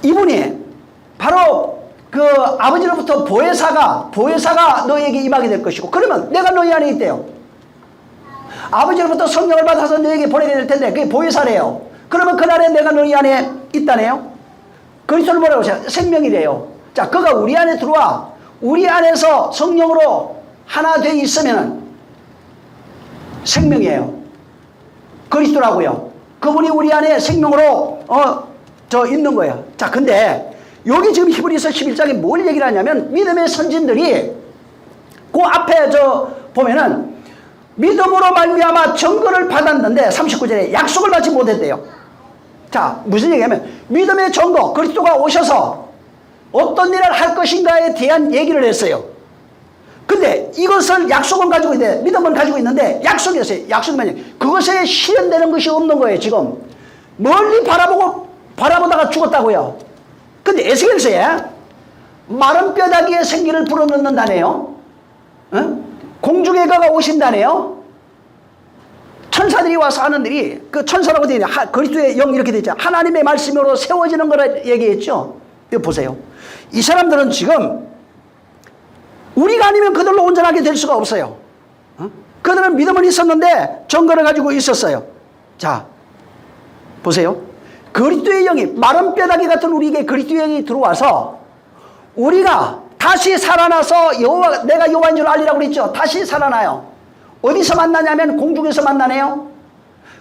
이분이 바로 그 아버지로부터 보혜사가 너에게 임하게 될 것이고 그러면 내가 너희 안에 있대요. 아버지로부터 성령을 받아서 너에게 보내게 될 텐데 그게 보혜사래요. 그러면 그날에 내가 너희 안에 있다네요. 그리스도를 뭐라고 하세요? 생명이래요. 자, 그가 우리 안에 들어와 우리 안에서 성령으로 하나 돼 있으면 생명이에요. 그리스도라고요. 그분이 우리 안에 생명으로 있는 거예요. 자, 근데 여기 지금 히브리서 11장에 뭘 얘기를 하냐면 믿음의 선진들이 그 앞에 보면은 믿음으로 말미암아 증거를 받았는데 39절에 약속을 받지 못했대요. 자, 무슨 얘기냐면 믿음의 증거 그리스도가 오셔서 어떤 일을 할 것인가에 대한 얘기를 했어요. 근데 이것을 약속은 가지고 있는데 믿음은 가지고 있는데 약속이 있어요. 약속이 뭐냐 그것에 실현되는 것이 없는 거예요. 지금 멀리 바라보다가 죽었다고요. 근데 에스겔서에 마른 뼈다귀에 생기를 불어넣는다네요. 공중에 그가 오신다네요. 천사들이 와서 하는들이 그 천사라고 되어 있는 그리스도의 영 이렇게 되어 있죠. 하나님의 말씀으로 세워지는 거라 얘기했죠. 이거 보세요. 이 사람들은 지금 우리가 아니면 그들로 온전하게 될 수가 없어요. 그들은 믿음은 있었는데 증거를 가지고 있었어요. 자, 보세요. 그리스도의 영이 마른 뼈다귀 같은 우리에게 그리스도의 영이 들어와서 우리가 다시 살아나서 내가 여호와인 줄 알리라고 그랬죠. 다시 살아나요. 어디서 만나냐면 공중에서 만나네요.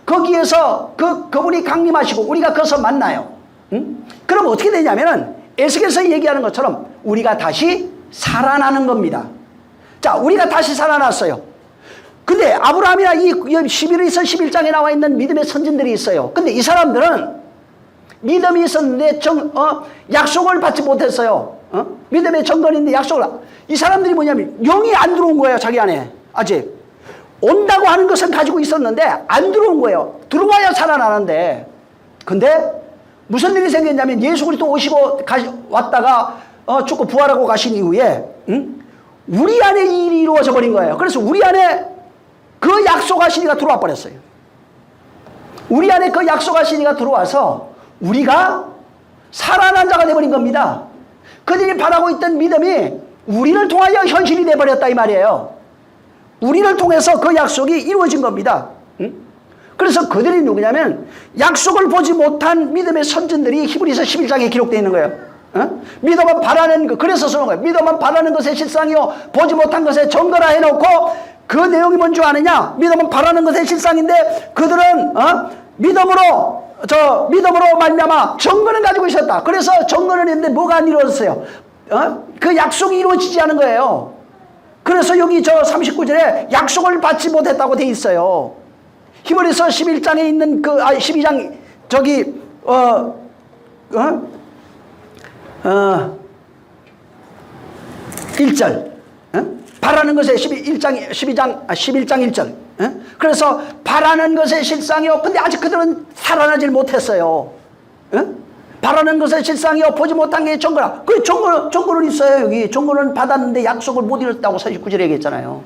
거기에서 그분이 강림하시고 우리가 거기서 만나요. 그럼 어떻게 되냐면은 에스겔서 얘기하는 것처럼 우리가 다시 살아나는 겁니다. 자, 우리가 다시 살아났어요. 근데 아브라함이나 이 11에서 11장에 나와 있는 믿음의 선진들이 있어요. 근데 이 사람들은 믿음이 있었는데 약속을 받지 못했어요. 믿음의 정건인데 약속을 이 사람들이 뭐냐면 영이 안 들어온 거예요. 자기 안에 아직 온다고 하는 것은 가지고 있었는데 안 들어온 거예요. 들어와야 살아나는데 근데 무슨 일이 생겼냐면 예수 그리스도 오시고 왔다가 죽고 부활하고 가신 이후에 우리 안에 이 일이 이루어져 버린 거예요. 그래서 우리 안에 그 약속하신 이가 들어와 버렸어요. 우리 안에 그 약속하신 이가 들어와서 우리가 살아난 자가 되어버린 겁니다. 그들이 바라고 있던 믿음이 우리를 통하여 현실이 되어버렸다 이 말이에요. 우리를 통해서 그 약속이 이루어진 겁니다. 그래서 그들이 누구냐면 약속을 보지 못한 믿음의 선진들이 히브리서 11장에 기록되어 있는 거예요. 믿음은 바라는 것, 그래서 쓰는 거예요. 믿음은 바라는 것의 실상이요 보지 못한 것의 증거라 해놓고 그 내용이 뭔 줄 아느냐? 믿음은 바라는 것의 실상인데 그들은 믿음으로 말미암아 증거는 가지고 있었다. 그래서 증거는 있는데 뭐가 안 이루어졌어요? 그 약속이 이루어지지 않은 거예요. 그래서 여기 저 39절에 약속을 받지 못했다고 돼 있어요. 히브리서 11장에 있는 12장 저기 1절 바라는 것에 11장 1절 그래서 바라는 것의 실상이요 근데 아직 그들은 살아나질 못했어요. 바라는 것의 실상이요 보지 못한 게 증거라. 그 증거는 있어요. 여기 증거는 받았는데 약속을 못 이뤘다고 49절에 얘기했잖아요.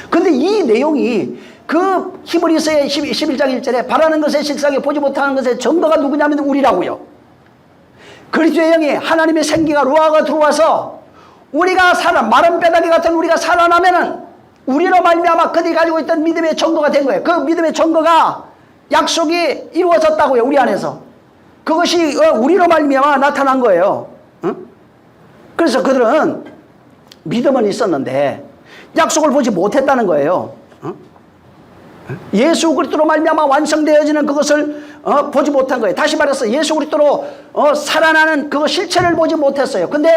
근데 이 내용이 그 히브리서의 11장 1절에 바라는 것의 실상이요 보지 못하는 것의 증거가 누구냐면 우리라고요. 그리스도의 영이 하나님의 생기가 루아가 들어와서 우리가 마른 뼈다귀 같은 우리가 살아나면은 우리로 말미암아 그들이 가지고 있던 믿음의 증거가 된 거예요. 그 믿음의 증거가 약속이 이루어졌다고요. 우리 안에서. 그것이 우리로 말미암아 나타난 거예요. 그래서 그들은 믿음은 있었는데 약속을 보지 못했다는 거예요. 예수 그리스도로 말미암아 완성되어지는 그것을 보지 못한 거예요. 다시 말해서 예수 그리스도로 살아나는 그 실체를 보지 못했어요. 근데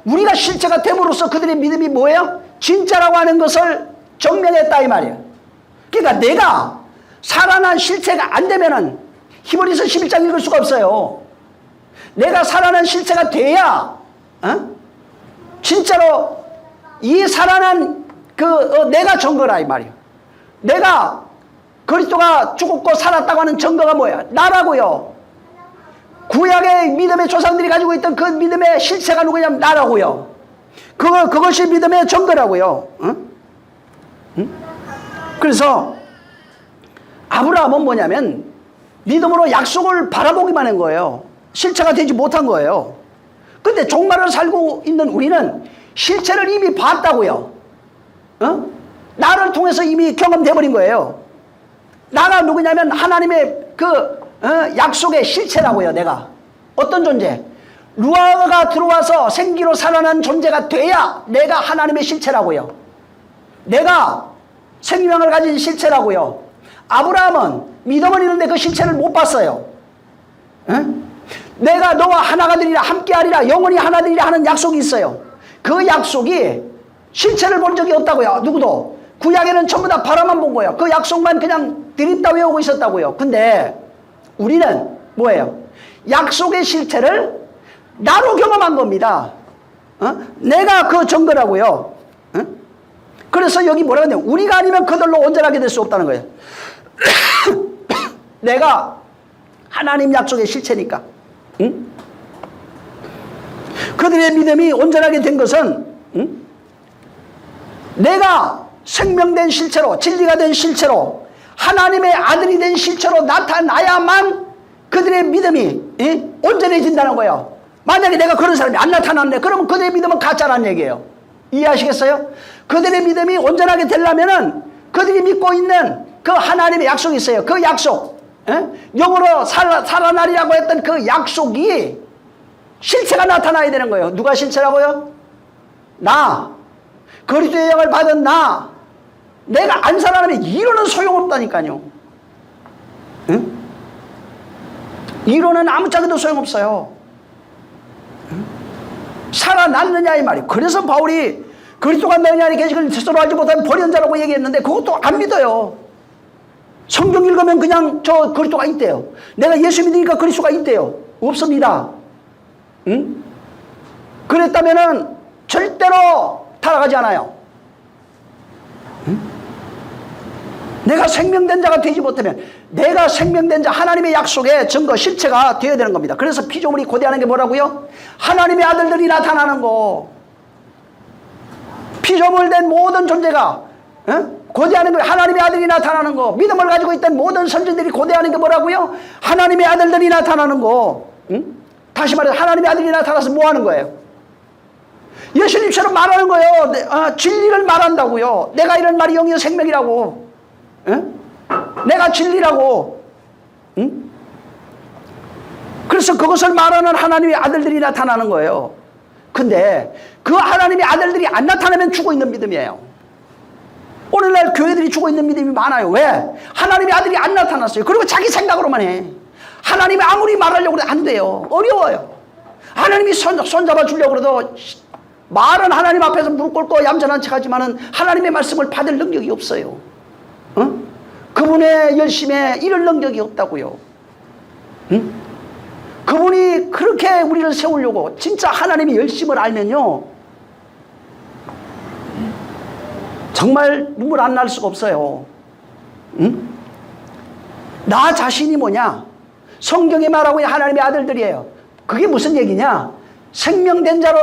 우리가 실체가 됨으로써 그들의 믿음이 뭐예요? 진짜라고 하는 것을 증명했다 이 말이에요. 그러니까 내가 살아난 실체가 안 되면은 히브리서 11장 읽을 수가 없어요. 내가 살아난 실체가 돼야 진짜로 이 살아난 내가 증거라 이 말이에요. 내가 그리스도가 죽었고 살았다고 하는 증거가 뭐야? 나라고요. 구약의 믿음의 조상들이 가지고 있던 그 믿음의 실체가 누구냐면 나라고요. 그것이 믿음의 증거라고요. 그래서 아브라함은 뭐냐면 믿음으로 약속을 바라보기만 한 거예요. 실체가 되지 못한 거예요. 근데 종말을 살고 있는 우리는 실체를 이미 봤다고요. 나를 통해서 이미 경험돼 버린 거예요. 나가 누구냐면 하나님의 약속의 실체라고요. 내가 어떤 존재? 루아가 들어와서 생기로 살아난 존재가 돼야 내가 하나님의 실체라고요. 내가 생명을 가진 실체라고요. 아브라함은 믿음은 있는데 그 실체를 못 봤어요. 내가 너와 하나가 되리라 함께하리라 영원히 하나 되리라 하는 약속이 있어요. 그 약속이 실체를 본 적이 없다고요. 누구도. 구약에는 전부 다 바라만 본 거예요. 그 약속만 그냥 드립다 외우고 있었다고요. 근데 우리는 뭐예요? 약속의 실체를 나로 경험한 겁니다. 내가 그 증거라고요. 그래서 여기 뭐라고 하냐? 우리가 아니면 그들로 온전하게 될 수 없다는 거예요. 내가 하나님 약속의 실체니까. 그들의 믿음이 온전하게 된 것은 내가 생명된 실체로 진리가 된 실체로 하나님의 아들이 된 실체로 나타나야만 그들의 믿음이 온전해진다는 거예요. 만약에 내가 그런 사람이 안 나타났네 그러면 그들의 믿음은 가짜라는 얘기예요. 이해하시겠어요? 그들의 믿음이 온전하게 되려면은 그들이 믿고 있는 그 하나님의 약속이 있어요. 그 약속 영으로 살아나리라고 했던 그 약속이 실체가 나타나야 되는 거예요. 누가 실체라고요? 나 그리스도의 영을 받은 내가 안 살아나면 이론은 소용없다니까요. 이론은 아무짝에도 소용없어요. 살아났느냐 이 말이에요. 그래서 바울이 그리스도가 너희 안에 계시기를 스스로 알지 못하면 버린 자라고 얘기했는데 그것도 안 믿어요. 성경 읽으면 그냥 저 그리스도가 있대요. 내가 예수 믿으니까 그리스도가 있대요. 없습니다. 그랬다면은 절대로 타락하지 않아요. 내가 생명된 자가 되지 못하면 내가 생명된 자 하나님의 약속의 증거 실체가 되어야 되는 겁니다. 그래서 피조물이 고대하는 게 뭐라고요? 하나님의 아들들이 나타나는 거. 피조물된 모든 존재가 고대하는 거 하나님의 아들이 나타나는 거. 믿음을 가지고 있던 모든 선진들이 고대하는 게 뭐라고요? 하나님의 아들들이 나타나는 거. 다시 말해서 하나님의 아들이 나타나서 뭐 하는 거예요? 예수님처럼 말하는 거예요. 진리를 말한다고요. 내가 이런 말이 영이요 생명이라고. 내가 진리라고. 그래서 그것을 말하는 하나님의 아들들이 나타나는 거예요. 근데 그 하나님의 아들들이 안 나타나면 죽어 있는 믿음이에요. 오늘날 교회들이 죽어 있는 믿음이 많아요. 왜? 하나님의 아들이 안 나타났어요. 그리고 자기 생각으로만 해. 하나님이 아무리 말하려고 해도 안 돼요. 어려워요. 하나님이 손잡아 주려고 해도 말은 하나님 앞에서 무릎 꿇고 얌전한 척 하지만은 하나님의 말씀을 받을 능력이 없어요. 어? 그분의 열심에 이를 능력이 없다고요. 응? 그분이 그렇게 우리를 세우려고 진짜 하나님의 열심을 알면요 정말 눈물 안 날 수가 없어요. 응? 나 자신이 뭐냐? 성경에 말하고 있는 하나님의 아들들이에요. 그게 무슨 얘기냐? 생명된 자로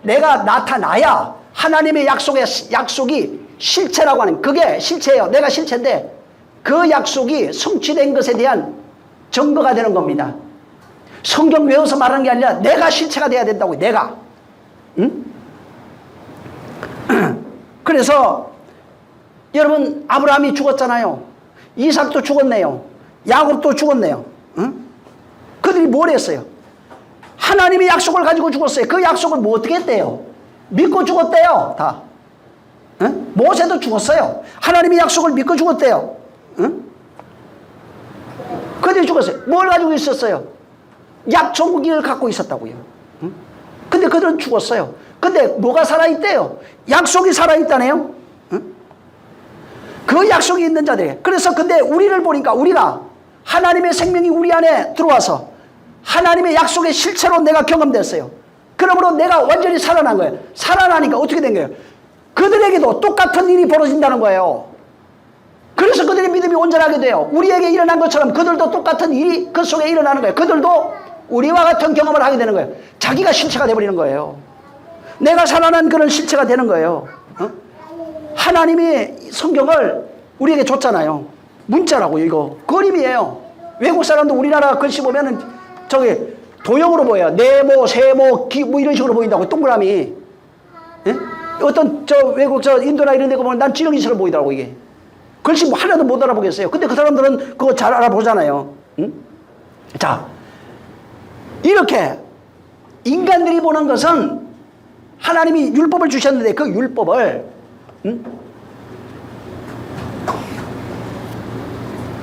내가 나타나야 하나님의 약속이 실체라고 하는, 그게 실체예요. 내가 실체인데 그 약속이 성취된 것에 대한 증거가 되는 겁니다. 성경 외워서 말하는 게 아니라 내가 실체가 돼야 된다고요. 내가. 응? 그래서 여러분 아브라함이 죽었잖아요. 이삭도 죽었네요. 야곱도 죽었네요. 응? 그들이 뭘 했어요? 하나님의 약속을 가지고 죽었어요. 그 약속을 뭐 어떻게 했대요? 믿고 죽었대요. 다. 응? 모세도 죽었어요. 하나님의 약속을 믿고 죽었대요. 응? 그들이 죽었어요. 뭘 가지고 있었어요? 약속을 갖고 있었다고요. 응? 근데 그들은 죽었어요. 근데 뭐가 살아있대요? 약속이 살아있다네요. 응? 그 약속이 있는 자들이에요. 그래서 근데 우리를 보니까 우리가 하나님의 생명이 우리 안에 들어와서 하나님의 약속의 실체로 내가 경험됐어요. 그러므로 내가 완전히 살아난 거예요. 살아나니까 어떻게 된 거예요? 그들에게도 똑같은 일이 벌어진다는 거예요. 그래서 그들의 믿음이 온전하게 돼요. 우리에게 일어난 것처럼 그들도 똑같은 일이 그 속에 일어나는 거예요. 그들도 우리와 같은 경험을 하게 되는 거예요. 자기가 실체가 되어버리는 거예요. 내가 살아난 그런 실체가 되는 거예요. 어? 하나님이 성경을 우리에게 줬잖아요. 문자라고요. 이거 그림이에요. 외국 사람도 우리나라 글씨 보면은 저기 도형으로 보여요. 네모, 세모, 뭐 이런 식으로 보인다고. 동그라미. 예? 어떤 저 외국 저 인도나 이런 데 보면 난 지렁이처럼 보이더라고 이게. 글씨 뭐 하나도 못 알아보겠어요. 근데 그 사람들은 그거 잘 알아보잖아요. 응? 자, 이렇게 인간들이 보는 것은 하나님이 율법을 주셨는데 그 율법을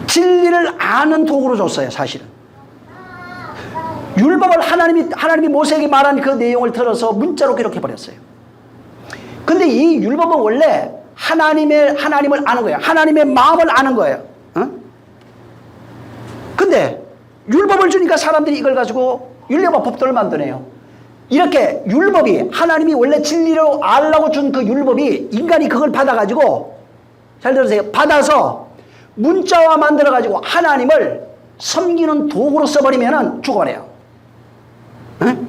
진리를 아는 도구로 줬어요. 사실은 율법을 하나님이 모세에게 말한 그 내용을 들어서 문자로 기록해 버렸어요. 근데 이 율법은 원래 하나님을 아는 거예요. 하나님의 마음을 아는 거예요. 어? 근데 율법을 주니까 사람들이 이걸 가지고 율법과 법도를 만드네요. 이렇게 율법이 하나님이 원래 진리로 알라고 준 그 율법이 인간이 그걸 받아가지고 잘 들으세요. 받아서 문자화 만들어가지고 하나님을 섬기는 도구로 써버리면 죽어버려요. 어?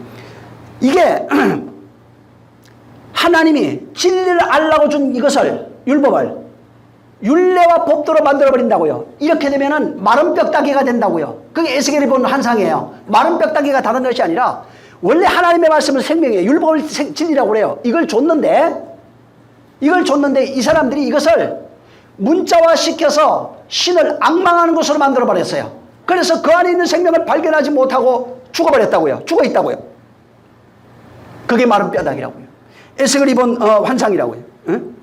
이게 하나님이 진리를 알라고 준 이것을 율법을 율례와 법도로 만들어버린다고요. 이렇게 되면은 마른 뼈다귀가 된다고요. 그게 에스겔이 본 환상이에요. 마른 뼈다귀가 다른 것이 아니라 원래 하나님의 말씀은 생명이에요. 율법을 진리라고 그래요. 이걸 줬는데 이 사람들이 이것을 문자화 시켜서 신을 앙망하는 것으로 만들어버렸어요. 그래서 그 안에 있는 생명을 발견하지 못하고 죽어버렸다고요. 죽어있다고요. 그게 마른 뼈다귀라고요. 에스겔이 본 환상이라고요. 응?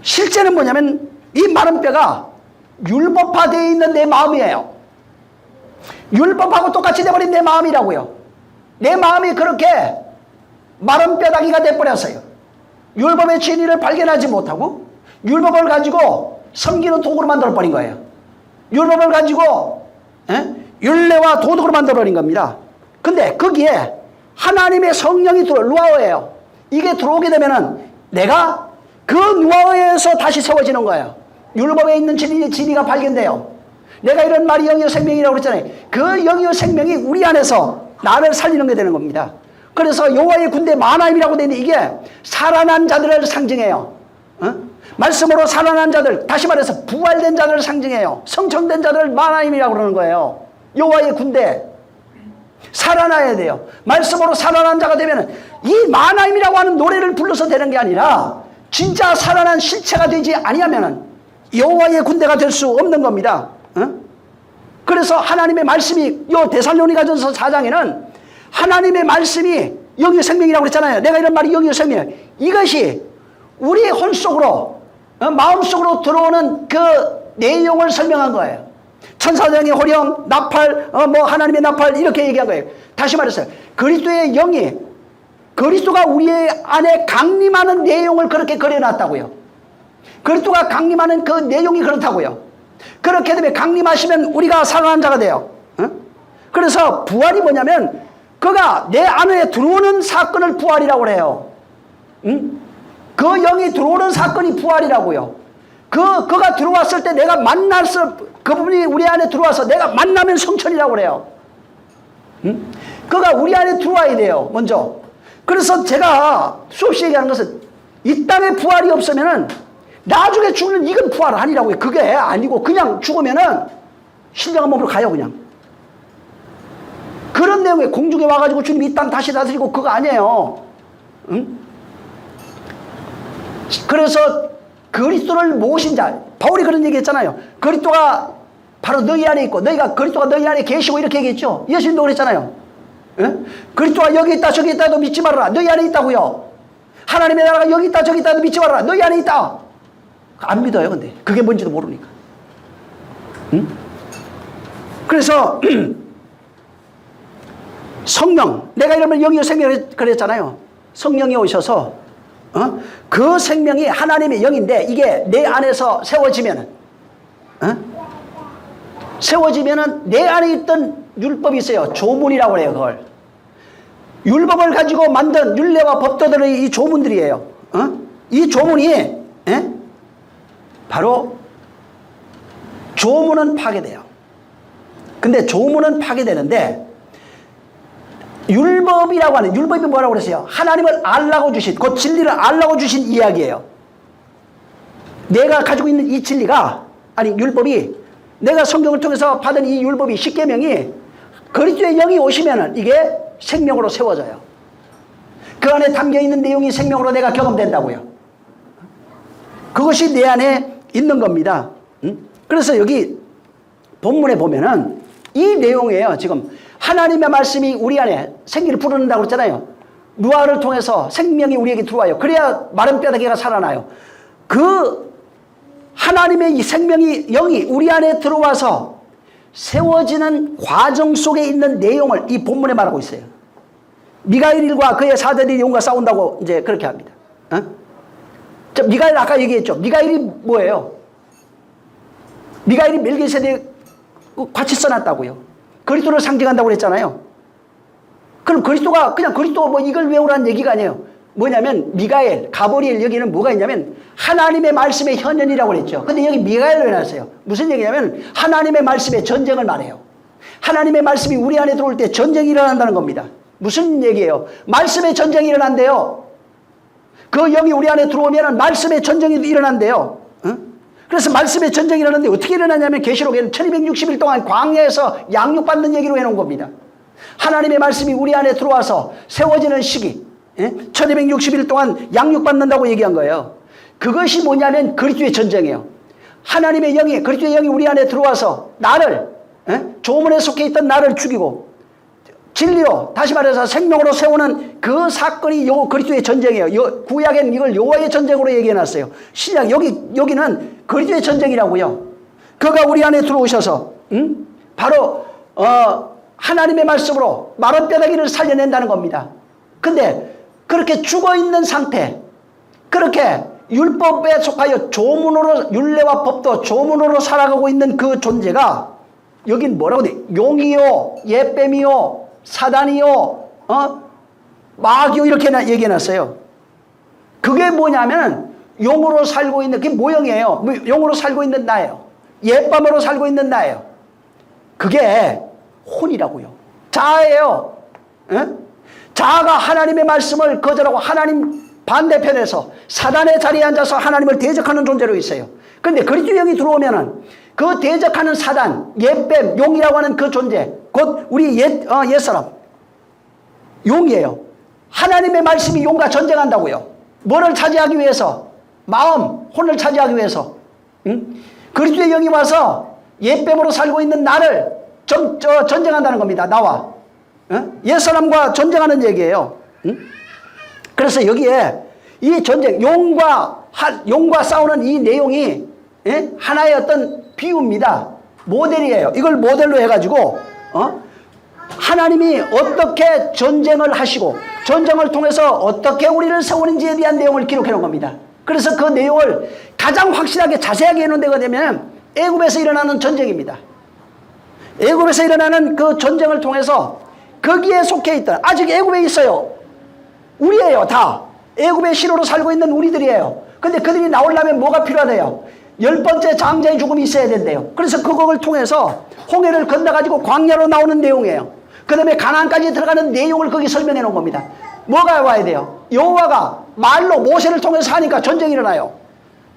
실제는 뭐냐면 이 마른 뼈가 율법화되어 있는 내 마음이에요. 율법하고 똑같이 돼버린 내 마음이라고요. 내 마음이 그렇게 마른 뼈다귀가 돼버렸어요. 율법의 진리를 발견하지 못하고 율법을 가지고 섬기는 도구로 만들어버린 거예요. 율법을 가지고 율례와 도덕으로 만들어버린 겁니다. 근데 거기에 하나님의 성령이 루아어예요. 이게 들어오게 되면은 내가 그 루아어에서 다시 세워지는 거예요. 율법에 있는 진리가 발견돼요. 내가 이런 말이 영이요 생명이라고 그랬잖아요. 그 영이요 생명이 우리 안에서 나를 살리는 게 되는 겁니다. 그래서 여호와의 군대 마나임이라고 되어 있는데 이게 살아난 자들을 상징해요. 어? 말씀으로 살아난 자들, 다시 말해서 부활된 자들을 상징해요. 성청된 자들을 마나임이라고 그러는 거예요. 여호와의 군대. 살아나야 돼요. 말씀으로 살아난 자가 되면 이 마나임이라고 하는 노래를 불러서 되는 게 아니라 진짜 살아난 실체가 되지 아니하면 여호와의 군대가 될 수 없는 겁니다. 어? 그래서 하나님의 말씀이 요 데살로니가전서 4장에는 하나님의 말씀이 영의 생명이라고 그랬잖아요. 내가 이런 말이 영의 생명. 이것이 우리 혼 속으로 마음 속으로 들어오는 그 내용을 설명한 거예요. 천사장의 호령, 나팔, 뭐 하나님의 나팔 이렇게 얘기한 거예요. 다시 말해서 그리스도의 영이 그리스도가 우리 안에 강림하는 내용을 그렇게 그려놨다고요. 그리스도가 강림하는 그 내용이 그렇다고요. 그렇게 되면 강림하시면 우리가 살아난 자가 돼요. 그래서 부활이 뭐냐면 그가 내 안에 들어오는 사건을 부활이라고 해요. 그 영이 들어오는 사건이 부활이라고요. 그가 들어왔을 때 내가 만났을 그분이 우리 안에 들어와서 내가 만나면 성천이라고 그래요. 그가 우리 안에 들어와야 돼요. 먼저. 그래서 제가 수없이 얘기하는 것은 이 땅에 부활이 없으면은 나중에 죽는 이건 부활 아니라고요. 그게 아니고 그냥 죽으면은 신령한 몸으로 가요. 그냥. 그런 내용에 공중에 와가지고 주님이 이 땅 다시 다스리고 그거 아니에요. 응? 그래서 그리스도를 모신 자, 바울이 그런 얘기 했잖아요. 그리스도가 바로 너희 안에 있고 너희가 그리스도가 너희 안에 계시고 이렇게 얘기했죠. 예수님도 그랬잖아요. 응? 그리스도가 여기 있다 저기 있다도 믿지 말아라. 너희 안에 있다고요. 하나님의 나라가 여기 있다 저기 있다도 믿지 말아라. 너희 안에 있다. 안 믿어요. 근데 그게 뭔지도 모르니까. 응? 그래서 성령, 내가 이러면 영이요 생명을 그랬잖아요. 성령이 오셔서 그 생명이 하나님의 영인데 이게 내 안에서 세워지면은 세워지면은 내 안에 있던 율법이 있어요. 조문이라고 해요. 그걸 율법을 가지고 만든 율례와 법도들의 이 조문들이에요. 이 조문이 바로 조문은 파괴돼요. 근데 조문은 파괴되는데 율법이라고 하는, 율법이 뭐라고 그랬어요? 하나님을 알라고 주신, 그 진리를 알라고 주신 이야기예요. 내가 가지고 있는 이 진리가, 아니 율법이, 내가 성경을 통해서 받은 이 율법이, 십계명이 그리스도의 영이 오시면은 이게 생명으로 세워져요. 그 안에 담겨있는 내용이 생명으로 내가 경험된다고요. 그것이 내 안에 있는 겁니다. 그래서 여기 본문에 보면은 이 내용이에요. 지금 하나님의 말씀이 우리 안에 생기를 불어넣는다고 그랬잖아요. 누아를 통해서 생명이 우리에게 들어와요. 그래야 마른 뼈다귀가 살아나요. 그 하나님의 이 생명이, 영이 우리 안에 들어와서 세워지는 과정 속에 있는 내용을 이 본문에 말하고 있어요. 미가엘과 그의 사자들이 영과 싸운다고 이제 그렇게 합니다. 미가엘 아까 얘기했죠. 미가엘이 뭐예요? 미가엘이 멜기세덱 같이 써놨다고요. 그리스도를 상징한다고 그랬잖아요. 그럼 그리스도가 그냥 그리스도 뭐 이걸 외우라는 얘기가 아니에요. 뭐냐면 미가엘, 가브리엘 여기는 뭐가 있냐면 하나님의 말씀의 현현이라고 그랬죠. 근데 여기 미가엘로 해놨어요. 무슨 얘기냐면 하나님의 말씀의 전쟁을 말해요. 하나님의 말씀이 우리 안에 들어올 때 전쟁이 일어난다는 겁니다. 무슨 얘기예요? 말씀의 전쟁이 일어난대요. 그 영이 우리 안에 들어오면 말씀의 전쟁이 일어난대요. 그래서 말씀의 전쟁이 일어나는데 어떻게 일어나냐면 계시록에는 1260일 동안 광야에서 양육받는 얘기로 해놓은 겁니다. 하나님의 말씀이 우리 안에 들어와서 세워지는 시기, 1260일 동안 양육받는다고 얘기한 거예요. 그것이 뭐냐면 그리스도의 전쟁이에요. 하나님의 영이, 그리스도의 영이 우리 안에 들어와서 나를, 조문에 속해 있던 나를 죽이고 진리로, 다시 말해서 생명으로 세우는 그 사건이 그리스도의 전쟁이에요. 구약에는 이걸 여호와의 전쟁으로 얘기해놨어요. 신약 여기는 그리스도의 전쟁이라고요. 그가 우리 안에 들어오셔서 바로 하나님의 말씀으로 마른 뼈다귀를 살려낸다는 겁니다. 근데 그렇게 죽어있는 상태, 그렇게 율법에 속하여 조문으로, 율례와 법도 조문으로 살아가고 있는 그 존재가 여긴 뭐라고 돼? 용이요, 예뱀이요, 사단이요, 마귀요, 이렇게 얘기해놨어요. 그게 뭐냐면 용으로 살고 있는, 그게 모형이에요. 용으로 살고 있는 나예요. 옛밤으로 살고 있는 나예요. 그게 혼이라고요. 자아예요. 자아가 하나님의 말씀을 거절하고 하나님 반대편에서 사단의 자리에 앉아서 하나님을 대적하는 존재로 있어요. 그런데 그리스도 영이 들어오면은 그 대적하는 사단, 옛뱀, 용이라고 하는 그 존재, 곧 우리 옛사람, 용이에요. 하나님의 말씀이 용과 전쟁한다고요. 뭐를 차지하기 위해서? 마음, 혼을 차지하기 위해서. 그리스도의 영이 와서 옛뱀으로 살고 있는 나를 전쟁한다는 겁니다. 나와. 옛사람과 전쟁하는 얘기예요. 그래서 여기에 이 전쟁, 용과 싸우는 이 내용이 하나의 어떤 비유입니다. 모델이에요. 이걸 모델로 해가지고 하나님이 어떻게 전쟁을 하시고 전쟁을 통해서 어떻게 우리를 세우는지에 대한 내용을 기록해 놓은 겁니다. 그래서 그 내용을 가장 확실하게 자세하게 해놓은 데가 되면 애굽에서 일어나는 전쟁입니다. 애굽에서 일어나는 그 전쟁을 통해서 거기에 속해 있던, 아직 애굽에 있어요. 우리예요, 다. 애굽의 신으로 살고 있는 우리들이에요. 근데 그들이 나오려면 뭐가 필요하대요? 10번째 장자의 죽음이 있어야 된대요. 그래서 그걸 통해서 홍해를 건너가지고 광야로 나오는 내용이에요. 그 다음에 가나안까지 들어가는 내용을 거기 설명해 놓은 겁니다. 뭐가 와야 돼요? 여호와가 말로 모세를 통해서 하니까 전쟁이 일어나요.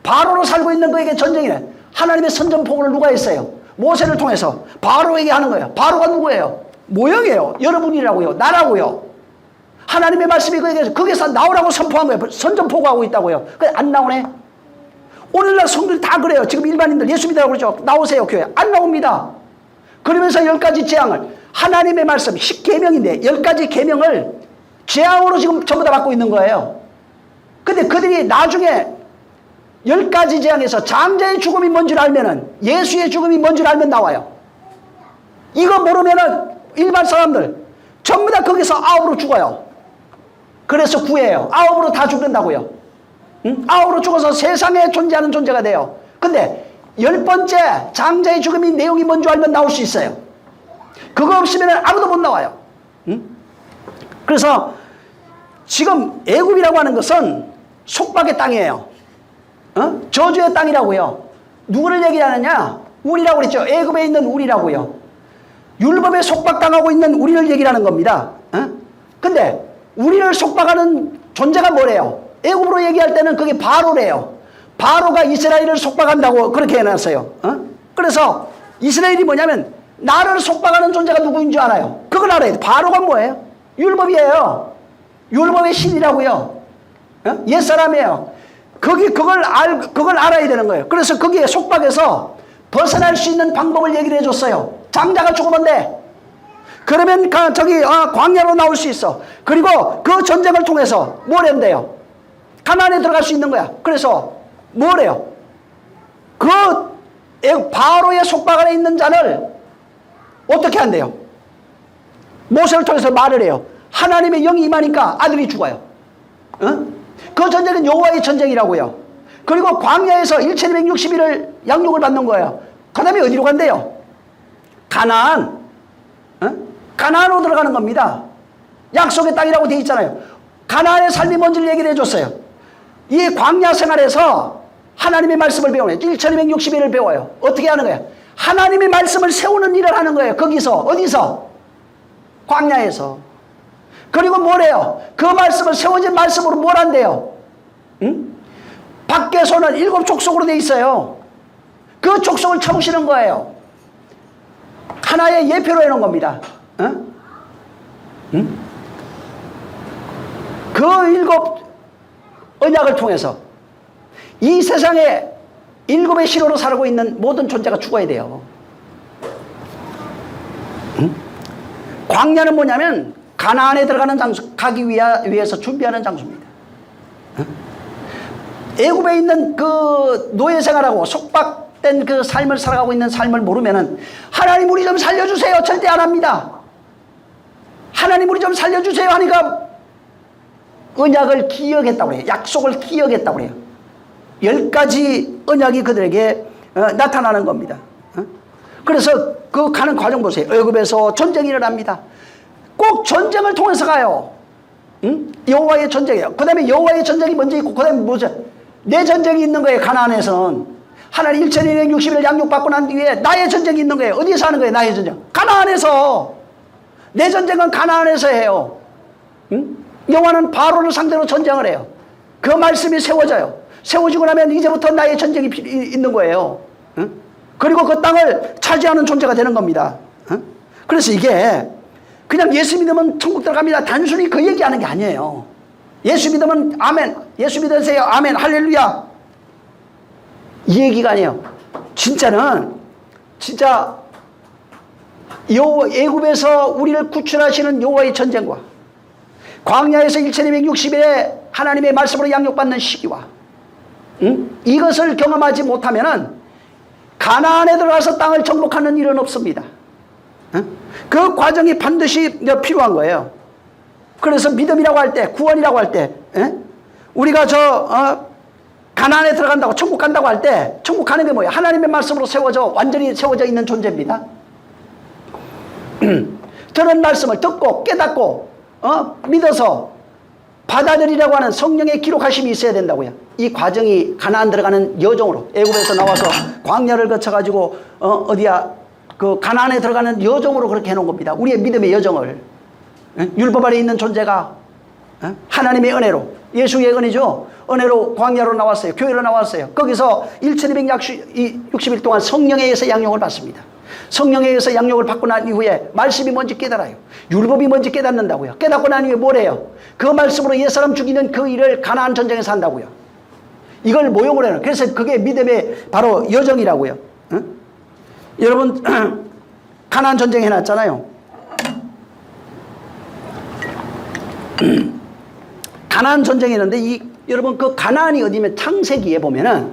바로로 살고 있는 그에게 전쟁이 일어나요. 하나님의 선전포고를 누가 했어요? 모세를 통해서 바로에게 하는 거예요. 바로가 누구예요? 모형이에요. 여러분이라고요. 나라고요. 하나님의 말씀이 거기서 나오라고 선포한 거예요. 선전포고하고 있다고요. 그게 안 나오네. 오늘날 성도들 다 그래요. 지금 일반인들 예수 믿으라고 그러죠. 나오세요 교회. 안 나옵니다. 그러면서 10가지 재앙을, 하나님의 말씀 10계명인데 10가지 계명을 재앙으로 지금 전부 다 받고 있는 거예요. 근데 그들이 나중에 10가지 재앙에서 장자의 죽음이 뭔 줄 알면은, 예수의 죽음이 뭔 줄 알면 나와요. 이거 모르면은 일반 사람들 전부 다 거기서 아홉으로 죽어요. 그래서 구해요. 아홉으로 다 죽는다고요. 아홉으로 죽어서 세상에 존재하는 존재가 돼요. 근데 10번째 장자의 죽음이 내용이 뭔 줄 알면 나올 수 있어요. 그거 없으면 아무도 못 나와요. 그래서 지금 애굽이라고 하는 것은 속박의 땅이에요. 저주의 땅이라고요. 누구를 얘기하느냐? 우리라고 그랬죠. 애굽에 있는 우리라고요. 율법에 속박당하고 있는 우리를 얘기하는 겁니다. 근데 우리를 속박하는 존재가 뭐래요? 애굽으로 얘기할 때는 그게 바로래요. 바로가 이스라엘을 속박한다고 그렇게 해놨어요. 그래서 이스라엘이 뭐냐면 나를 속박하는 존재가 누구인 줄 알아요. 그걸 알아야 돼. 바로가 뭐예요? 율법이에요. 율법의 신이라고요. 옛사람이에요. 그걸 알아야 되는 거예요. 그래서 거기에 속박해서 벗어날 수 있는 방법을 얘기를 해줬어요. 장자가 죽으면 돼. 그러면 광야로 나올 수 있어. 그리고 그 전쟁을 통해서 뭘 한대요? 가나안에 들어갈 수 있는 거야. 그래서 뭐래요? 그 바로의 속박 안에 있는 자를 어떻게 한대요? 모세를 통해서 말을 해요. 하나님의 영이 임하니까 아들이 죽어요. 그 전쟁은 여호와의 전쟁이라고요. 그리고 광야에서 1260일을 양육을 받는 거예요. 그 다음에 어디로 간대요? 가나안. 가나안으로 들어가는 겁니다. 약속의 땅이라고 되어 있잖아요. 가나안의 삶이 뭔지를 얘기를 해줬어요. 이 광야 생활에서 하나님의 말씀을 배우네요. 1260일을 배워요. 어떻게 하는 거예요? 하나님의 말씀을 세우는 일을 하는 거예요. 거기서. 어디서? 광야에서. 그리고 뭐래요? 그 말씀을, 세워진 말씀으로 뭘 한대요? 밖에서는 7 족속으로 되어 있어요. 그 족속을 쳐부시는 거예요. 하나의 예표로 해놓은 겁니다. 그 7 언약을 통해서 이 세상에 7의 신호로 살고 있는 모든 존재가 죽어야 돼요. 광야는 뭐냐면 가나안에 들어가는 장소, 가기 위해서 준비하는 장소입니다. 애굽에 있는 그 노예 생활하고 속박된 그 삶을 살아가고 있는 삶을 모르면은 하나님 우리 좀 살려주세요. 절대 안 합니다. 하나님 우리 좀 살려주세요 하니까 언약을 기억했다고 그래요. 약속을 기억했다고 그래요. 10가지 언약이 그들에게 나타나는 겁니다. 그래서 그 가는 과정 보세요. 애굽에서 전쟁이 일어납니다. 꼭 전쟁을 통해서 가요. 여호와의 전쟁이에요. 그 다음에 여호와의 전쟁이 먼저 있고 그 다음에 뭐죠? 내 전쟁이 있는 거예요. 가나안에서는 하나님 1260일 양육받고 난 뒤에 나의 전쟁이 있는 거예요. 어디서 하는 거예요? 나의 전쟁. 가나안에서. 내 전쟁은 가나안에서 해요. 여호와는 바로를 상대로 전쟁을 해요. 그 말씀이 세워져요. 세워지고 나면 이제부터 나의 전쟁이 있는 거예요. 그리고 그 땅을 차지하는 존재가 되는 겁니다. 그래서 이게 그냥 예수 믿으면 천국 들어갑니다. 단순히 그 얘기하는 게 아니에요. 예수 믿으면 아멘, 예수 믿으세요, 아멘, 할렐루야, 이 얘기가 아니에요. 진짜는 진짜 애굽에서 우리를 구출하시는 여호와의 전쟁과 광야에서 1260일에 하나님의 말씀으로 양육받는 시기와 이것을 경험하지 못하면은 가나안에 들어가서 땅을 정복하는 일은 없습니다. 그 과정이 반드시 필요한 거예요. 그래서 믿음이라고 할 때, 구원이라고 할 때, 우리가 가나안에 들어간다고, 천국 간다고 할 때, 천국 가는 게 뭐예요? 하나님의 말씀으로 완전히 세워져 있는 존재입니다. 들은 말씀을 듣고 깨닫고 믿어서 받아들이려고 하는 성령의 기록하심이 있어야 된다고요. 이 과정이 가나안 들어가는 여정으로, 애굽에서 나와서 광야를 거쳐가지고 그 가나안에 들어가는 여정으로 그렇게 해놓은 겁니다. 우리의 믿음의 여정을. 율법 아래 있는 존재가 하나님의 은혜로, 예수의 은혜죠. 은혜로 광야로 나왔어요. 교회로 나왔어요. 거기서 1260일 동안 성령에 의해서 양육을 받습니다. 성령에 의해서 양육을 받고 난 이후에 말씀이 뭔지 깨달아요. 율법이 뭔지 깨닫는다고요. 깨닫고 난 이후에 뭘 해요? 그 말씀으로 옛사람 죽이는 그 일을 가나안 전쟁에서 한다고요. 이걸 모형을 해요. 그래서 그게 믿음의 바로 여정이라고요. 여러분 가나안 전쟁 해놨잖아요. 가나안 전쟁이 있는데 여러분 그 가나안이 어디면 창세기에 보면은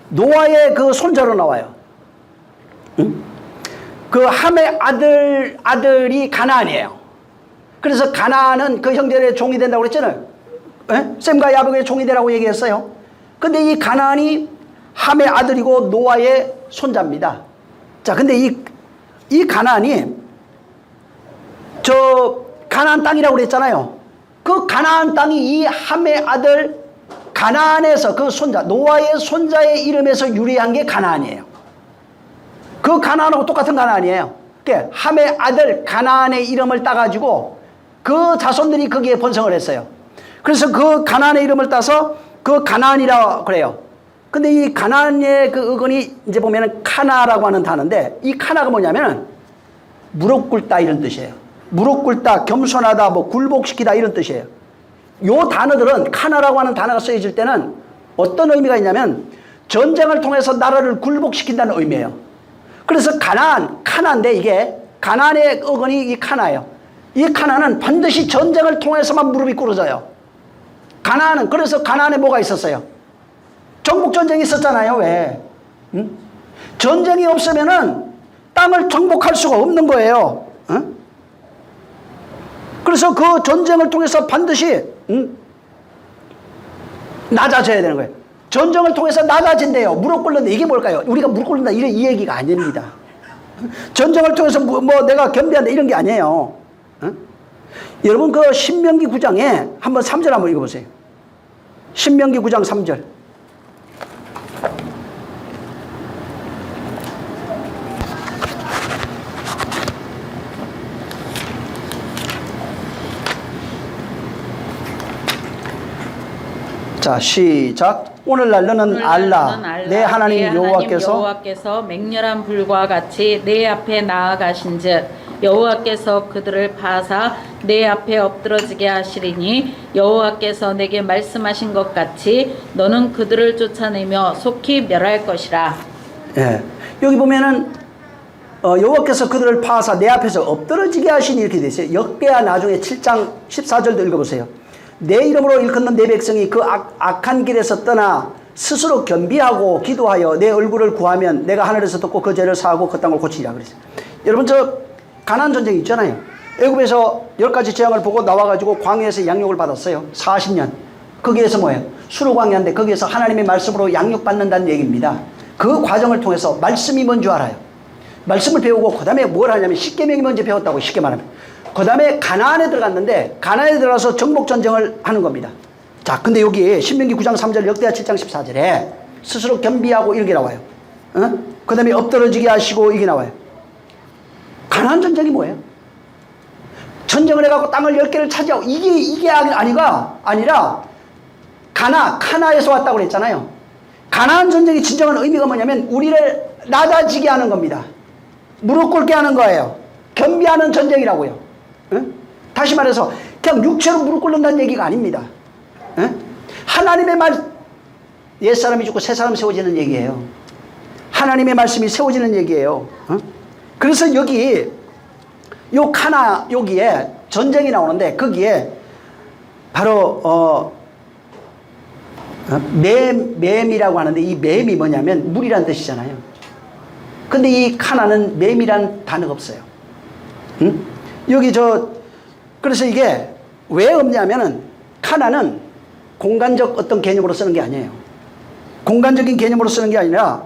노아의 그 손자로 나와요. 그 함의 아들이 가나안이에요. 그래서 가나안은 그 형제들의 종이 된다고 그랬잖아요. 셈과 야벳의 종이 되라고 얘기했어요. 근데 이 가나안이 함의 아들이고 노아의 손자입니다. 자, 근데 이 가나안이 가나안 땅이라고 그랬잖아요. 그 가나안 땅이 이 함의 아들 가나안에서 그 손자, 노아의 손자의 이름에서 유래한 게 가나안이에요. 그 가나안하고 똑같은 가나안이에요. 그러니까 함의 아들 가나안의 이름을 따가지고 그 자손들이 거기에 번성을 했어요. 그래서 그 가나안의 이름을 따서 그 가나안이라고 그래요. 근데 이 가나안의 그 어근이 이제 보면은 카나라고 하는 단어인데, 이 카나가 뭐냐면은 무릎 꿇다 이런 뜻이에요. 무릎 꿇다, 겸손하다, 뭐 굴복시키다 이런 뜻이에요. 요 단어들은 카나라고 하는 단어가 쓰여질 때는 어떤 의미가 있냐면 전쟁을 통해서 나라를 굴복시킨다는 의미예요. 그래서 카나인데 이게 가나안의 어근이 이 카나예요. 이 카나는 반드시 전쟁을 통해서만 무릎이 꿇어져요. 가나안은, 그래서 가나안에 뭐가 있었어요? 정복전쟁이 있었잖아요. 왜? 전쟁이 없으면은 땅을 정복할 수가 없는 거예요. 그래서 그 전쟁을 통해서 반드시 낮아져야 되는 거예요. 전쟁을 통해서 낮아진대요. 무릎 꿇는다. 이게 뭘까요? 우리가 무릎 꿇는다 이 얘기가 아닙니다. 전쟁을 통해서 뭐 내가 겸비한다 이런 게 아니에요. 여러분 그 신명기 9장에 한번 3절 한번 읽어보세요. 신명기 9장 3절. 자, 시작. 오늘날 너는 알라 내 하나님 여호와께서 맹렬한 불과 같이 내 앞에 나아가신즉 여호와께서 그들을 파사 내 앞에 엎드러지게 하시리니 여호와께서 내게 말씀하신 것 같이 너는 그들을 쫓아내며 속히 멸할 것이라. 예, 여기 보면은 여호와께서 그들을 파사 내 앞에서 엎드러지게 하시니 이렇게 돼 있어요. 역대하 나중에 7장 14절도 읽어보세요. 내 이름으로 일컫는 내 백성이 그 악한 길에서 떠나 스스로 겸비하고 기도하여 내 얼굴을 구하면 내가 하늘에서 듣고 그 죄를 사하고 그 땅을 고치리라 그랬어요. 여러분 가나안 전쟁 있잖아요. 애굽에서 10가지 재앙을 보고 나와가지고 광야에서 양육을 받았어요. 40년. 거기에서 뭐예요? 수르광야인데 거기에서 하나님의 말씀으로 양육받는다는 얘기입니다. 그 과정을 통해서 말씀이 뭔 줄 알아요. 말씀을 배우고 그 다음에 뭘 하냐면 십계명이 먼저 배웠다고 쉽게 말하면. 그 다음에 가나안에 들어갔는데 가나안에 들어가서 정복전쟁을 하는 겁니다. 자, 근데 여기 신명기 9장 3절 역대하 7장 14절에 스스로 겸비하고 이렇게 나와요. 그 다음에 엎드러지게 하시고 이게 나와요. 가나안 전쟁이 뭐예요? 전쟁을 해갖고 땅을 10개를 차지하고 이게 아니라 카나에서 왔다고 그랬잖아요. 가나안 전쟁의 진정한 의미가 뭐냐면 우리를 낮아지게 하는 겁니다. 무릎 꿇게 하는 거예요. 겸비하는 전쟁이라고요. 다시 말해서 그냥 육체로 무릎 꿇는다는 얘기가 아닙니다. 하나님의 말, 옛사람이 죽고 새사람 세워지는 얘기예요. 하나님의 말씀이 세워지는 얘기예요. 그래서 여기 요 카나 여기에 전쟁이 나오는데 거기에 바로 맴이라고 하는데 이 맴이 뭐냐면 물이란 뜻이잖아요. 근데 이 카나는 맴이란 단어가 없어요. 응? 여기 그래서 이게 왜 없냐면은 카나는 공간적 어떤 개념으로 쓰는 게 아니에요. 공간적인 개념으로 쓰는 게 아니라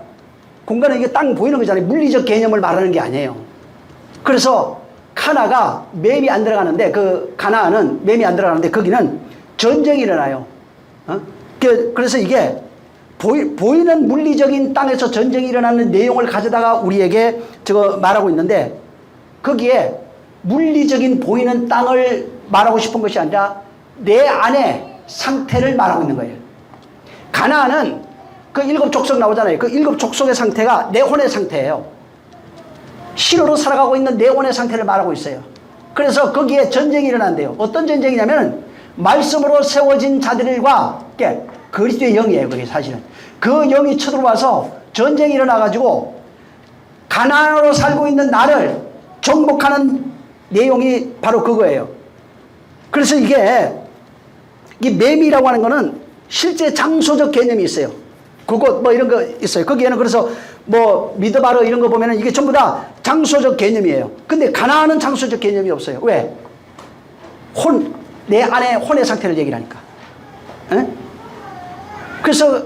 공간은 이게 땅 보이는 거잖아요. 물리적 개념을 말하는 게 아니에요. 그래서 카나가 맴이 안 들어가는데 그 가나안은 맴이 안 들어가는데 거기는 전쟁이 일어나요. 그래서 이게 보이는 물리적인 땅에서 전쟁이 일어나는 내용을 가져다가 우리에게 말하고 있는데 거기에 물리적인 보이는 땅을 말하고 싶은 것이 아니라 내 안의 상태를 말하고 있는 거예요. 가나안은 그 7 족속 나오잖아요. 그 7 족속의 상태가 내 혼의 상태예요. 신으로 살아가고 있는 내 혼의 상태를 말하고 있어요. 그래서 거기에 전쟁이 일어난대요. 어떤 전쟁이냐면 말씀으로 세워진 자들과 그리스도의 영이에요. 그게 사실은 그 영이 쳐들어와서 전쟁이 일어나가지고 가나안으로 살고 있는 나를 정복하는 내용이 바로 그거예요. 그래서 이게 이 맴이라고 하는 거는 실제 장소적 개념이 있어요. 그곳 뭐 이런 거 있어요. 거기에는 그래서 뭐 미드바르 이런 거 보면은 이게 전부 다 장소적 개념이에요. 근데 가나안은 장소적 개념이 없어요. 왜? 내 안에 혼의 상태를 얘기를 하니까. 에? 그래서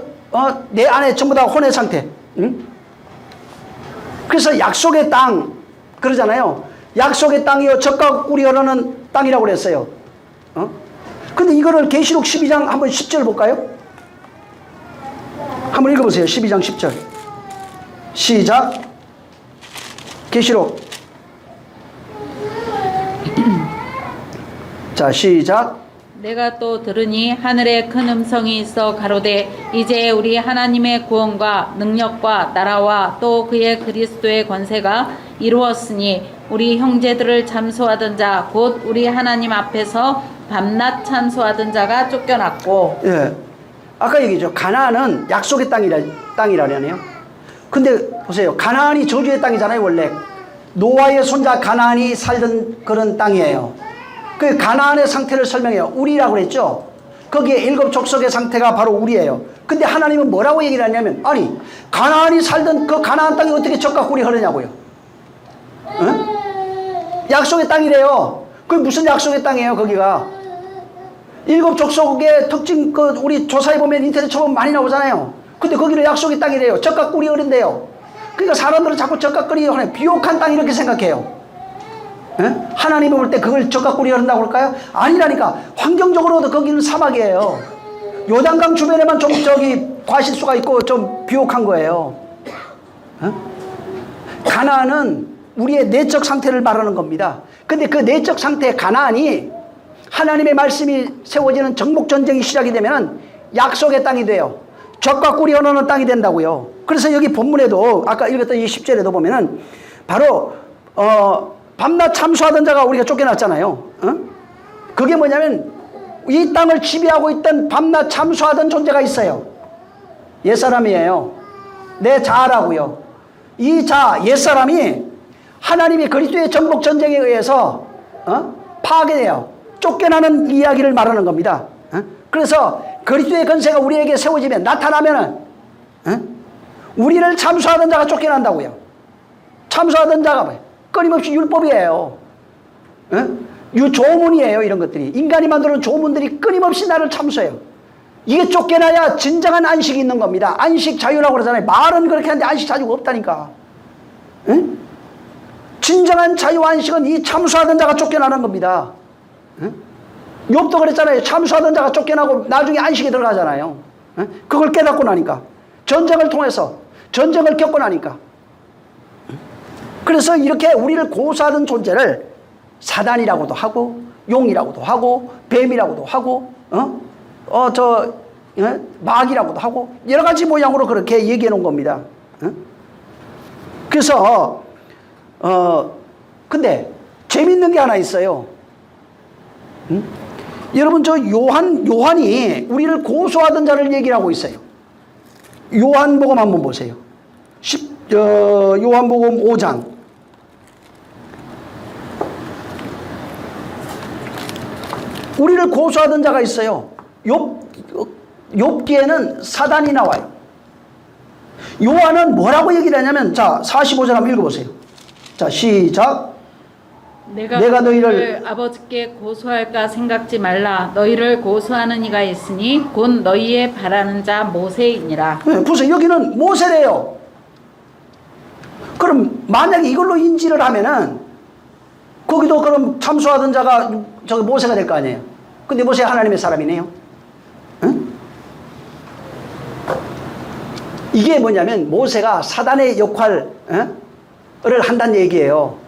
내 안에 전부 다 혼의 상태. 응? 그래서 약속의 땅 그러잖아요. 약속의 땅이요 젖과 꿀이 흐르는 땅이라고 그랬어요. 근데 이거를 계시록 12장 한번 10절 볼까요? 한번 읽어보세요. 12장 10절 시작. 계시록 자 시작. 내가 또 들으니 하늘에 큰 음성이 있어 가로되 이제 우리 하나님의 구원과 능력과 나라와 또 그의 그리스도의 권세가 이루었으니 우리 형제들을 잠수하던 자 곧 우리 하나님 앞에서 밤낮 찬수하던 자가 쫓겨났고. 예, 아까 얘기죠. 가나안은 약속의 땅이라네요. 근데 보세요. 가나안이 저주의 땅이잖아요. 원래 노아의 손자 가나안이 살던 그런 땅이에요. 그 가나안의 상태를 설명해요. 우리라고 그랬죠. 거기에 7 족속의 상태가 바로 우리예요. 근데 하나님은 뭐라고 얘기를 하냐면 아니 가나안이 살던 그 가나안 땅이 어떻게 젖과 꿀이 흐르냐고요. 응? 약속의 땅이래요. 그게 무슨 약속의 땅이에요 거기가. 7 족속의 특징 우리 조사해 보면 인터넷 쳐보면 많이 나오잖아요. 근데 거기는 약속의 땅이래요. 젖과 꿀이 흐른대요. 그러니까 사람들은 자꾸 젖과 꿀이 흐르는 비옥한 땅 이렇게 생각해요. 에? 하나님이 볼 때 그걸 젖과 꿀이 흐른다고 할까요? 아니라니까. 환경적으로도 거기는 사막이에요. 요단강 주변에만 좀 과실수가 있고 좀 비옥한 거예요. 에? 가나안은 우리의 내적 상태를 말하는 겁니다. 근데 그 내적 상태 가나안이 하나님의 말씀이 세워지는 정복전쟁이 시작이 되면 약속의 땅이 돼요. 젖과 꿀이 흐르는 땅이 된다고요. 그래서 여기 본문에도 아까 읽었던 이 10절에도 보면은 바로 밤낮 참수하던 자가 우리가 쫓겨났잖아요. 그게 뭐냐면 이 땅을 지배하고 있던 밤낮 참수하던 존재가 있어요. 옛사람이에요. 내 자아라고요. 이 옛사람이 하나님의 그리스도의 정복전쟁에 의해서 파괴돼요. 쫓겨나는 이야기를 말하는 겁니다. 그래서 그리스도의 권세가 우리에게 세워지면 나타나면은 우리를 참수하던 자가 쫓겨난다고요. 참수하던 자가 뭐예요? 끊임없이 율법이에요. 조문이에요. 이런 것들이 인간이 만드는 조문들이 끊임없이 나를 참수해요. 이게 쫓겨나야 진정한 안식이 있는 겁니다. 안식 자유라고 그러잖아요. 말은 그렇게 하는데 안식 자유가 없다니까. 진정한 자유 안식은 이 참수하던 자가 쫓겨나는 겁니다. 욥도 그랬잖아요. 참수하던 자가 쫓겨나고 나중에 안식에 들어가잖아요. 그걸 깨닫고 나니까. 전쟁을 통해서 전쟁을 겪고 나니까. 그래서 이렇게 우리를 고소하던 존재를 사단이라고도 하고 용이라고도 하고 뱀이라고도 하고 마귀라고도 하고 여러 가지 모양으로 그렇게 얘기해 놓은 겁니다. 그래서 근데 재밌는 게 하나 있어요. 여러분 요한이 우리를 고소하던 자를 얘기를 하고 있어요. 요한복음 한번 보세요. 요한복음 5장 우리를 고소하던 자가 있어요. 욥기에는 사단이 나와요. 요한은 뭐라고 얘기를 하냐면, 자, 45절 한번 읽어보세요. 자, 시작. 내가 너희를 아버지께 고소할까 생각지 말라. 너희를 고소하는 이가 있으니 곧 너희의 바라는 자 모세이니라. 네, 보세요. 여기는 모세래요. 그럼 만약에 이걸로 인지를 하면은 거기도 그럼 참소하던 자가 저기 모세가 될 거 아니에요. 근데 모세 하나님의 사람이네요. 응? 이게 뭐냐면 모세가 사단의 역할을 한다는 얘기예요.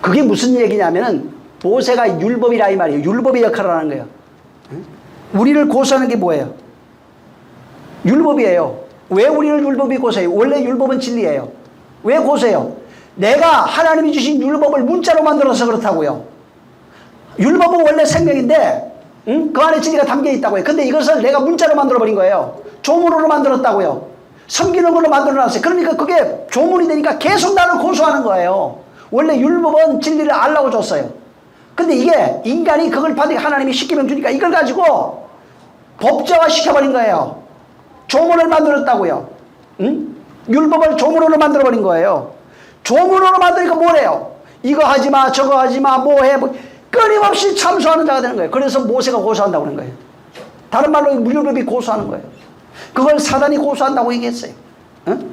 그게 무슨 얘기냐면은 모세가 율법이라 이 말이에요. 율법의 역할을 하는 거예요. 우리를 고소하는 게 뭐예요? 율법이에요. 왜 우리를 율법이 고소해요? 원래 율법은 진리예요. 왜 고소해요? 내가 하나님이 주신 율법을 문자로 만들어서 그렇다고요. 율법은 원래 생명인데 그 안에 진리가 담겨 있다고요. 근데 이것을 내가 문자로 만들어버린 거예요. 조문으로 만들었다고요. 섬기는 걸로 만들어놨어요. 그러니까 그게 조문이 되니까 계속 나를 고소하는 거예요. 원래 율법은 진리를 알라고 줬어요. 근데 이게 인간이 그걸 받으니까 하나님이 십계명 주니까 이걸 가지고 법제화 시켜버린 거예요. 조문을 만들었다고요. 응? 율법을 조문으로 만들어버린 거예요. 조문으로 만드니까 뭐래요? 이거 하지마 저거 하지마 뭐해 끊임없이 참소하는 자가 되는 거예요. 그래서 모세가 고소한다고 그런 거예요. 다른 말로 율법이 고소하는 거예요. 그걸 사단이 고소한다고 얘기했어요. 응?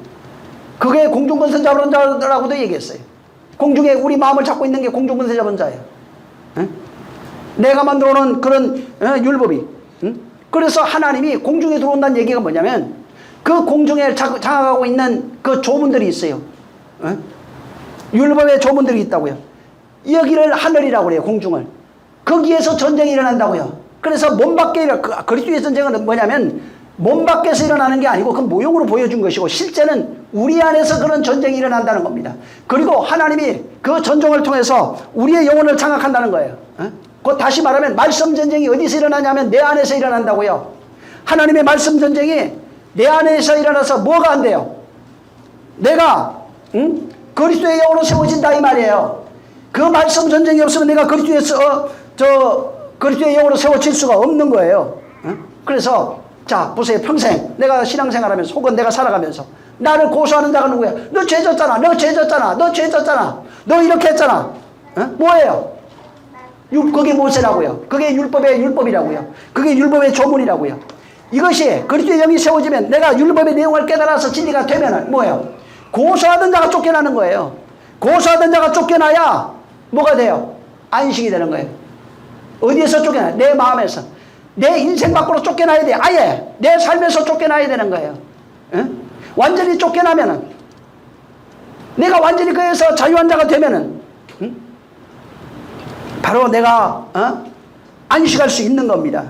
그게 공중권세 잡은 자라고도 얘기했어요. 공중에 우리 마음을 잡고 있는 게 공중권세 잡은 자예요. 응? 내가 만들어 놓은 그런 율법이. 응? 그래서 하나님이 공중에 들어온다는 얘기가 뭐냐면 그 공중에 장악하고 있는 그 조문들이 있어요. 응? 율법의 조문들이 있다고요. 여기를 하늘이라고 그래요. 공중을. 거기에서 전쟁이 일어난다고요. 그래서 몸 밖에 그리스도의 전쟁은 뭐냐면 몸 밖에서 일어나는 게 아니고 그 모형으로 보여준 것이고 실제는 우리 안에서 그런 전쟁이 일어난다는 겁니다. 그리고 하나님이 그 전쟁을 통해서 우리의 영혼을 장악한다는 거예요. 곧 다시 말하면 말씀 전쟁이 어디서 일어나냐면 내 안에서 일어난다고요. 하나님의 말씀 전쟁이 내 안에서 일어나서 뭐가 안 돼요? 내가 그리스도의 영으로 세워진다 이 말이에요. 그 말씀 전쟁이 없으면 내가 그리스도의 영으로 세워질 수가 없는 거예요. 그래서 자 보세요. 평생 내가 신앙생활하면서 혹은 내가 살아가면서 나를 고소하는 자가 누구야? 너 죄 졌잖아. 너 죄 졌잖아. 너 죄 졌잖아. 너 이렇게 했잖아. 뭐예요? 그게 모세라고요. 그게 율법이라고요. 그게 율법의 조문이라고요. 이것이 그리스도의 영이 세워지면 내가 율법의 내용을 깨달아서 진리가 되면은 뭐예요? 고소하던 자가 쫓겨나는 거예요. 고소하던 자가 쫓겨나야 뭐가 돼요? 안식이 되는 거예요. 어디에서 쫓겨나요? 내 마음에서. 내 인생 밖으로 쫓겨나야 돼. 아예 내 삶에서 쫓겨나야 되는 거예요. 응? 완전히 쫓겨나면은 내가 완전히 그에서 자유한 자가 되면은 바로 내가 안식할 수 있는 겁니다.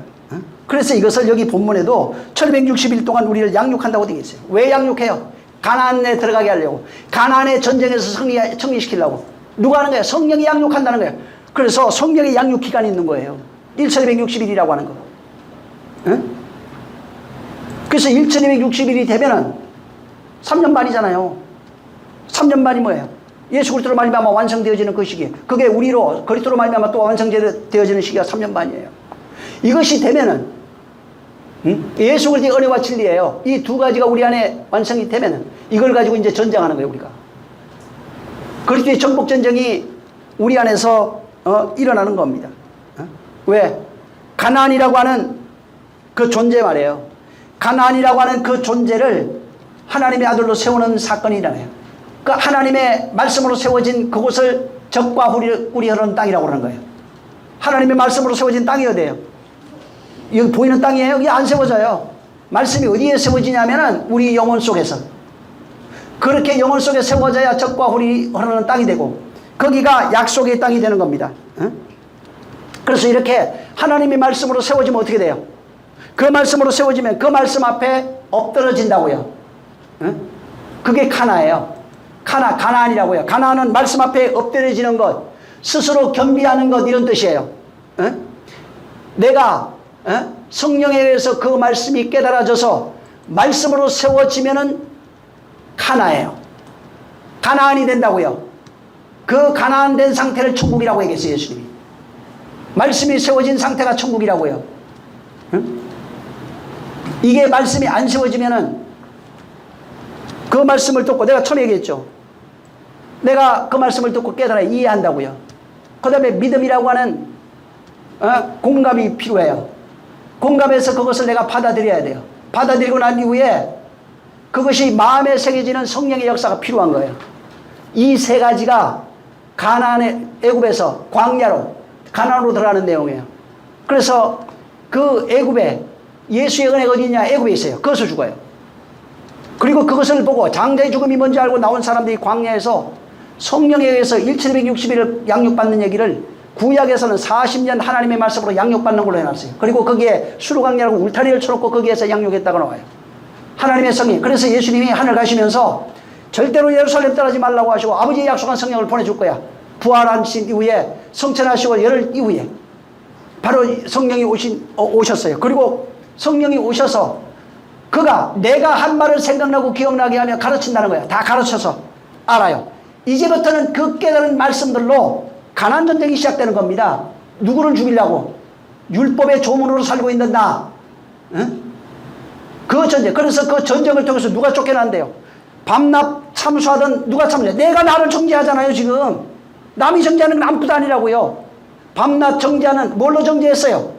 그래서 이것을 여기 본문에도 1160일 동안 우리를 양육한다고 되어 있어요. 왜 양육해요? 가나안에 들어가게 하려고. 가나안의 전쟁에서 승리시키려고. 누가 하는 거예요? 성령이 양육한다는 거예요. 그래서 성령의 양육 기간이 있는 거예요. 1260일이라고 하는 거. 응? 그래서 1260일이 되면은 3년 반이잖아요. 3년 반이 뭐예요? 예수 그리스도로 말미암아 완성되어지는 그 시기. 그게 우리로 그리스도로 말미암아 또 완성되어지는 시기가 3년 반이에요. 이것이 되면은 예수 그리스도의 은혜와 진리예요. 이 두 가지가 우리 안에 완성이 되면은 이걸 가지고 이제 전쟁하는 거예요, 우리가. 그리스도의 정복 전쟁이 우리 안에서 일어나는 겁니다. 왜? 가나안이라고 하는 그 존재 말이에요. 가나안이라고 하는 그 존재를 하나님의 아들로 세우는 사건이 일어나요. 그 하나님의 말씀으로 세워진 그곳을 적과 꿀이 흐르는 땅이라고 그러는 거예요. 하나님의 말씀으로 세워진 땅이 어디예요? 여기 보이는 땅이에요? 여기 안 세워져요. 말씀이 어디에 세워지냐면은 우리 영혼 속에서. 그렇게 영혼 속에 세워져야 적과 꿀이 흐르는 땅이 되고 거기가 약속의 땅이 되는 겁니다. 그래서 이렇게 하나님의 말씀으로 세워지면 어떻게 돼요? 그 말씀으로 세워지면 그 말씀 앞에 엎드러진다고요. 그게 가나예요. 가나안이라고요. 가나안은 말씀 앞에 엎드려지는 것, 스스로 겸비하는 것 이런 뜻이에요. 내가 성령에 의해서 그 말씀이 깨달아져서 말씀으로 세워지면은 가나예요. 가나안이 된다고요. 그 가나안 된 상태를 천국이라고 얘기했어요, 예수님이. 말씀이 세워진 상태가 천국이라고요. 응? 이게 말씀이 안 세워지면은 그 말씀을 듣고 내가 처음에 얘기했죠. 내가 그 말씀을 듣고 깨달아 이해한다고요. 그 다음에 믿음이라고 하는 공감이 필요해요. 공감해서 그것을 내가 받아들여야 돼요. 받아들이고 난 이후에 그것이 마음에 새겨지는 성령의 역사가 필요한 거예요. 이 세 가지가 가나안의 애굽에서 광야로 가나안으로 들어가는 내용이에요. 그래서 그 애굽에 예수의 은혜가 어디 있냐? 애굽에 있어요. 거기서 죽어요. 그리고 그것을 보고 장자의 죽음이 뭔지 알고 나온 사람들이 광야에서 성령에 의해서 1260일을 양육받는 얘기를 구약에서는 40년 하나님의 말씀으로 양육받는 걸로 해놨어요. 그리고 거기에 수르광야라고 울타리를 쳐놓고 거기에서 양육했다고 나와요. 하나님의 성령. 그래서 예수님이 하늘 가시면서 절대로 예루살렘 떠나지 말라고 하시고 아버지의 약속한 성령을 보내줄 거야. 부활하신 이후에 성천하시고 열흘 이후에 바로 성령이 오셨어요. 그리고 성령이 오셔서 그가 내가 한 말을 생각나고 기억나게 하며 가르친다는 거야. 다 가르쳐서 알아요. 이제부터는 그 깨달은 말씀들로 가나안 전쟁이 시작되는 겁니다. 누구를 죽이려고? 율법의 조문으로 살고 있는 나. 응? 그 전쟁. 그래서 그 전쟁을 통해서 누가 쫓겨난대요? 밤낮 참수하던 누가 참수해? 내가 나를 정죄하잖아요 지금. 남이 정죄하는 건 아무것도 아니라고요. 밤낮 정죄하는 뭘로 정죄했어요?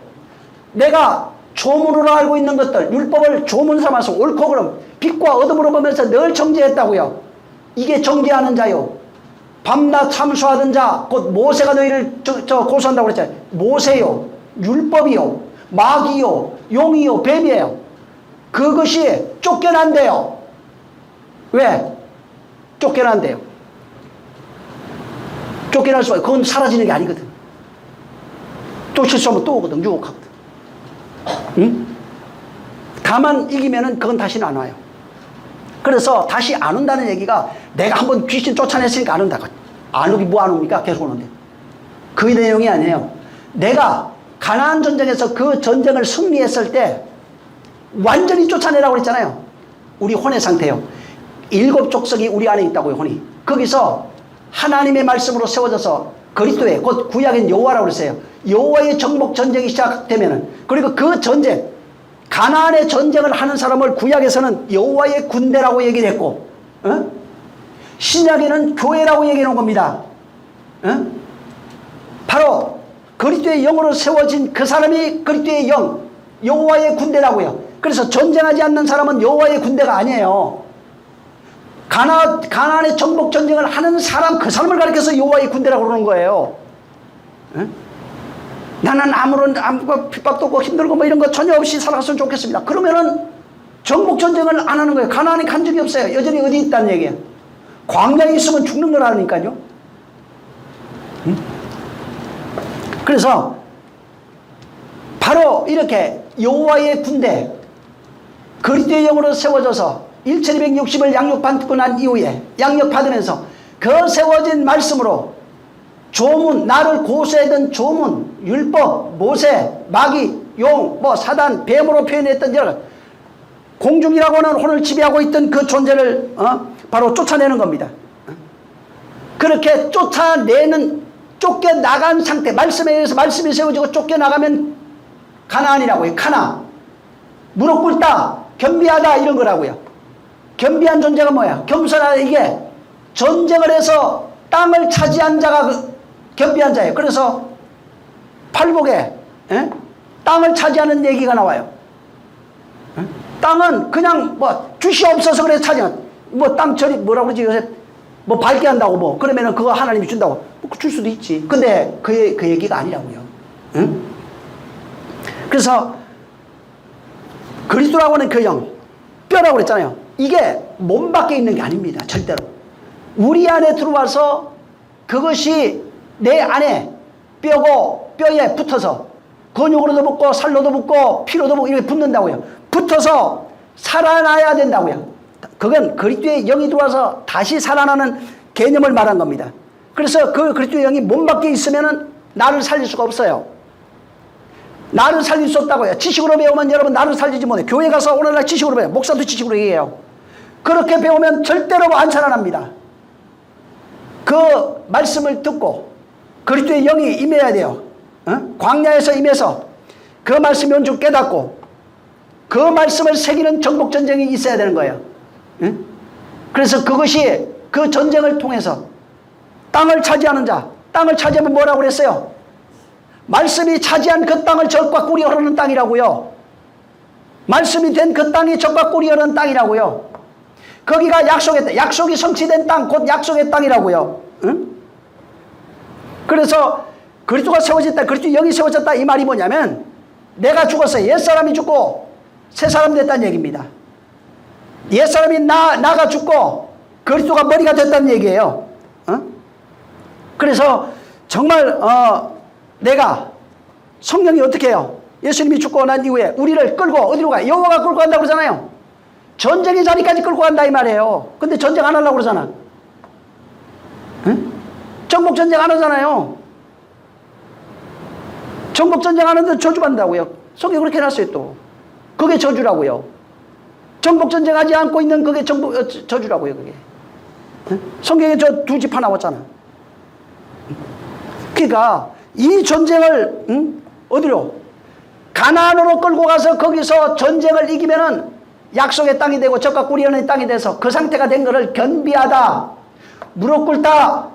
내가 조문으로 알고 있는 것들, 율법을 조문 삼아서 옳고 그름, 빛과 어둠으로 보면서 늘 정죄했다고요. 이게 정죄하는 자요. 밤낮 참수하던 자, 곧 모세가 너희를 고소한다고 그랬잖아요. 모세요, 율법이요, 마귀요, 용이요, 뱀이에요. 그것이 쫓겨난대요. 왜? 쫓겨난대요. 쫓겨날 수가, 그건 사라지는 게 아니거든. 또 실수하면 또 오거든, 유혹하거든. 응? 다만 이기면은 그건 다시는 안 와요. 그래서 다시 안 온다는 얘기가 내가 한번 귀신 쫓아냈으니까 안 온다고. 안 오기 뭐 안 옵니까? 계속 오는데. 그 내용이 아니에요. 내가 가나안 전쟁에서 그 전쟁을 승리했을 때 완전히 쫓아내라고 그랬잖아요. 우리 혼의 상태요. 7 족속이 우리 안에 있다고요. 혼이. 거기서 하나님의 말씀으로 세워져서 그리스도의 곧 구약인 여호와라고 그랬어요. 여호와의 정복 전쟁이 시작되면은, 그리고 그 전쟁, 가나안의 전쟁을 하는 사람을 구약에서는 여호와의 군대라고 얘기를 했고, 신약에는 교회라고 얘기해 놓은 겁니다. 바로 그리스도의 영으로 세워진 그 사람이 그리스도의 영, 여호와의 군대라고요. 그래서 전쟁하지 않는 사람은 여호와의 군대가 아니에요. 가나안의 정복 전쟁을 하는 사람, 그 사람을 가리켜서 여호와의 군대라고 그러는 거예요. 나는 아무런 핍박도 없고 힘들고 뭐 이런 거 전혀 없이 살았으면 좋겠습니다. 그러면은 정복 전쟁을 안 하는 거예요. 가나안에 간 적이 없어요. 여전히 어디 있다는 얘기예요. 광야에 있으면 죽는 거라니까요. 그래서 바로 이렇게 여호와의 군대, 그리스도의 영으로 세워져서 1260을 양육받고 난 이후에 양육받으면서 그 세워진 말씀으로 조문, 나를 고소했던 조문, 율법, 모세, 마귀, 용, 사단, 뱀으로 표현했던 여러 공중이라고 하는 혼을 지배하고 있던 그 존재를 바로 쫓아내는 겁니다. 그렇게 쫓겨나간 상태, 말씀에 의해서 말씀이 세워지고 쫓겨나가면 가나안이라고 해요. 가나. 무릎 꿇다, 겸비하다 이런 거라고요. 겸비한 존재가 뭐야? 겸손하다. 이게 전쟁을 해서 땅을 차지한 자가 겸비한 자예요. 그래서 팔복에 땅을 차지하는 얘기가 나와요. 땅은 그냥 주시 없어서 그래 차지한 땅 처리 뭐라고 그러지 요새 밝게 한다고 그러면은 그거 하나님이 준다고 줄 수도 있지. 근데 그 얘기가 아니라고요. 그래서 그리스도라고 하는 그 영, 뼈라고 그랬잖아요. 이게 몸 밖에 있는 게 아닙니다. 절대로. 우리 안에 들어와서 그것이 내 안에 뼈고 뼈에 붙어서 근육으로도 붙고 살로도 붙고 피로도 붙고 이렇게 붙는다고요. 붙어서 살아나야 된다고요. 그건 그리스도의 영이 들어와서 다시 살아나는 개념을 말한 겁니다. 그래서 그 그리스도의 영이 몸 밖에 있으면은 나를 살릴 수가 없어요. 나를 살릴 수 없다고요. 지식으로 배우면 여러분 나를 살리지 못해. 교회 가서 오늘날 지식으로 배워요. 목사도 지식으로 얘기해요. 그렇게 배우면 절대로 안 살아납니다. 그 말씀을 듣고 그리스도의 영이 임해야 돼요. 광야에서 임해서 그 말씀이 온 줄 깨닫고 그 말씀을 새기는 정복전쟁이 있어야 되는 거예요. 그래서 그것이 그 전쟁을 통해서 땅을 차지하는 자, 땅을 차지하면 뭐라고 그랬어요? 말씀이 차지한 그 땅을 젖과 꿀이 흐르는 땅이라고요. 말씀이 된 그 땅이 젖과 꿀이 흐르는 땅이라고요. 거기가 약속의 땅, 약속이 성취된 땅, 곧 약속의 땅이라고요. 그래서 그리스도가 세워졌다, 그리스도 영이 세워졌다, 이 말이 뭐냐면 내가 죽었어요. 옛사람이 죽고 새사람 됐다는 얘기입니다. 옛사람이 나가 죽고 그리스도가 머리가 됐다는 얘기예요. 그래서 정말 내가 성령이 어떻게 해요? 예수님이 죽고 난 이후에 우리를 끌고 어디로 가요? 여호와가 끌고 간다고 그러잖아요. 전쟁의 자리까지 끌고 간다 이 말이에요. 근데 전쟁 안 하려고 그러잖아. 정복전쟁 안 하잖아요. 정복전쟁 하는데 저주받는다고요. 성경에 그렇게 해놨어요 또. 그게 저주라고요. 정복전쟁 하지 않고 있는 그게 저주라고요. 그게. 성경에 저 두 지파 나왔잖아. 그러니까 이 전쟁을 어디로? 가나안으로 끌고 가서 거기서 전쟁을 이기면은 약속의 땅이 되고 젖과 꿀이 흐르는 땅이 돼서 그 상태가 된 것을 겸비하다, 무릎 꿇다,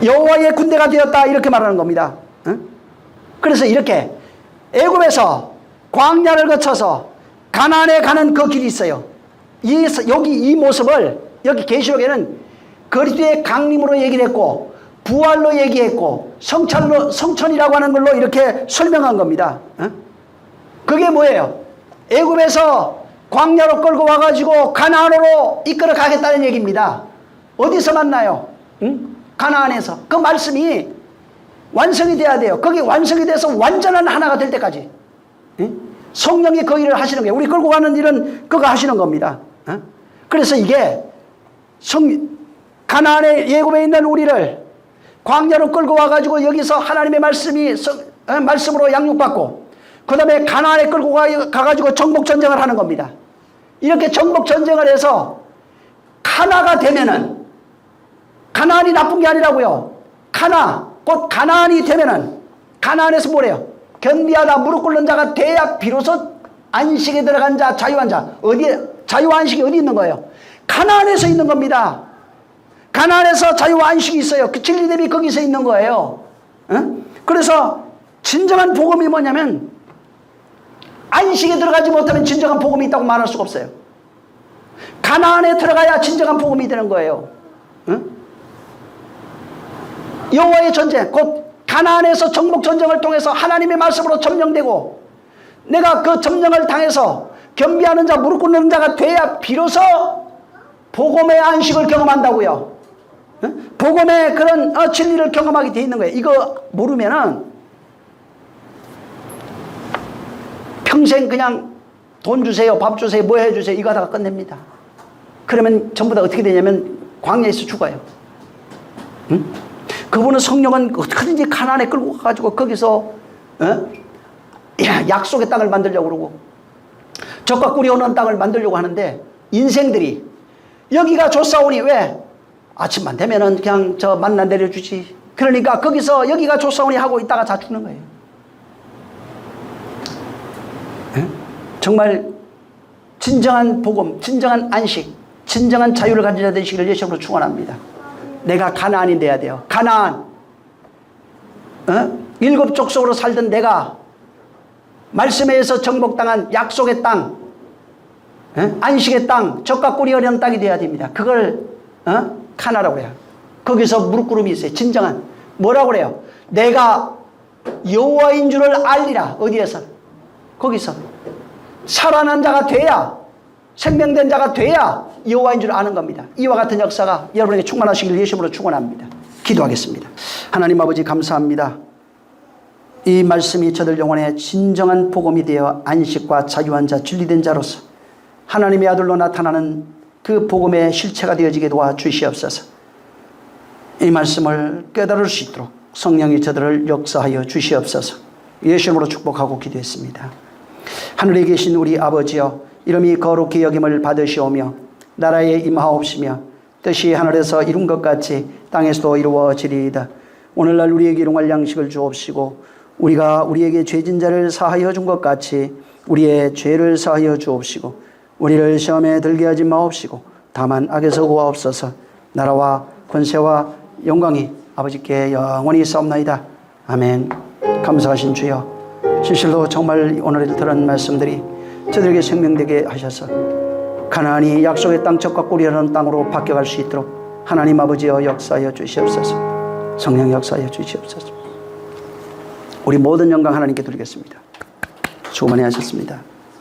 여호와의 군대가 되었다 이렇게 말하는 겁니다. 그래서 이렇게 애굽에서 광야를 거쳐서 가나안에 가는 그 길이 있어요. 여기 이 모습을 여기 계시록에는 그리스도의 강림으로 얘기를 했고 부활로 얘기했고 성천이라고 하는 걸로 이렇게 설명한 겁니다. 그게 뭐예요? 애굽에서 광야로 끌고 와가지고 가나안으로 이끌어 가겠다는 얘기입니다. 어디서 만나요? 가나안에서. 그 말씀이 완성이 돼야 돼요. 그게 완성이 돼서 완전한 하나가 될 때까지 성령이 그 일을 하시는 거예요. 우리 끌고 가는 일은 그거 하시는 겁니다. 그래서 이게 가나안의 애굽에 있는 우리를 광야로 끌고 와가지고 여기서 하나님의 말씀으로 양육받고 그 다음에 가나안에 끌고 가가지고 정복전쟁을 하는 겁니다. 이렇게 정복전쟁을 해서 하나가 되면은 가나안이 나쁜 게 아니라고요. 곧 가나안이 되면은 가나안에서 뭐래요? 겸비하다 무릎 꿇는 자가 돼야 비로소 안식에 들어간 자, 자유한 자. 어디에? 자유와 안식이 어디 있는 거예요? 가나안에서 있는 겁니다. 가나안에서 자유와 안식이 있어요. 그 진리됨이 거기서 있는 거예요. 그래서 진정한 복음이 뭐냐면 안식에 들어가지 못하면 진정한 복음이 있다고 말할 수가 없어요. 가나안에 들어가야 진정한 복음이 되는 거예요. 여호와의 전쟁, 곧 가나안에서 정복전쟁을 통해서 하나님의 말씀으로 점령되고 내가 그 점령을 당해서 겸비하는 자, 무릎 꿇는 자가 돼야 비로소 복음의 안식을 경험한다고요. 복음의 그런 진리를 경험하게 돼 있는 거예요. 이거 모르면은 평생 그냥 돈 주세요, 밥 주세요, 뭐 해주세요 이거 하다가 끝냅니다. 그러면 전부 다 어떻게 되냐면 광야에서 죽어요. 그분은 성령은 어떻게든지 가나안에 끌고 가가지고 거기서 약속의 땅을 만들려고 그러고 젖과 꿀이 흐르는 땅을 만들려고 하는데 인생들이 여기가 좋사오니 왜? 아침만 되면은 그냥 저 만나 내려주지. 그러니까 거기서 여기가 좋사오니 하고 있다가 다 죽는 거예요. 정말 진정한 복음, 진정한 안식, 진정한 자유를 가지려 되시기를 예수님으로 축원합니다. 내가 가나안이 돼야 돼요. 가나안. 일곱 족속으로 살던 내가 말씀에 의해서 정복당한 약속의 땅, 안식의 땅, 젖과 꿀이 흐르는 땅이 돼야 됩니다. 그걸 카나라고 해요. 거기서 무릎 꿇음이 있어요. 진정한. 뭐라고 그래요? 내가 여호와인 줄을 알리라. 어디에서? 거기서. 살아난 자가 돼야, 생명된 자가 돼야 여호와인 줄 아는 겁니다. 이와 같은 역사가 여러분에게 충만하시길 예수님으로 축원합니다. 기도하겠습니다. 하나님 아버지 감사합니다. 이 말씀이 저들 영혼에 진정한 복음이 되어 안식과 자유한 자, 진리된 자로서 하나님의 아들로 나타나는 그 복음의 실체가 되어지게 도와주시옵소서. 이 말씀을 깨달을 수 있도록 성령이 저들을 역사하여 주시옵소서. 예수님으로 축복하고 기도했습니다. 하늘에 계신 우리 아버지여, 이름이 거룩히 여김을 받으시오며 나라에 임하옵시며 뜻이 하늘에서 이룬 것 같이 땅에서도 이루어지리이다. 오늘날 우리에게 일용할 양식을 주옵시고 우리가 우리에게 죄진 자를 사하여 준 것 같이 우리의 죄를 사하여 주옵시고 우리를 시험에 들게 하지 마옵시고 다만 악에서 구하옵소서. 나라와 권세와 영광이 아버지께 영원히 있사옵나이다. 아멘. 감사하신 주여, 진실로 정말 오늘 들은 말씀들이 저들에게 생명되게 하셔서 가나안이 약속의 땅 젖과 꿀이라는 땅으로 바뀌어갈 수 있도록 하나님 아버지여 역사하여 주시옵소서. 성령 역사하여 주시옵소서. 우리 모든 영광 하나님께 드리겠습니다. 수고 많이 하셨습니다.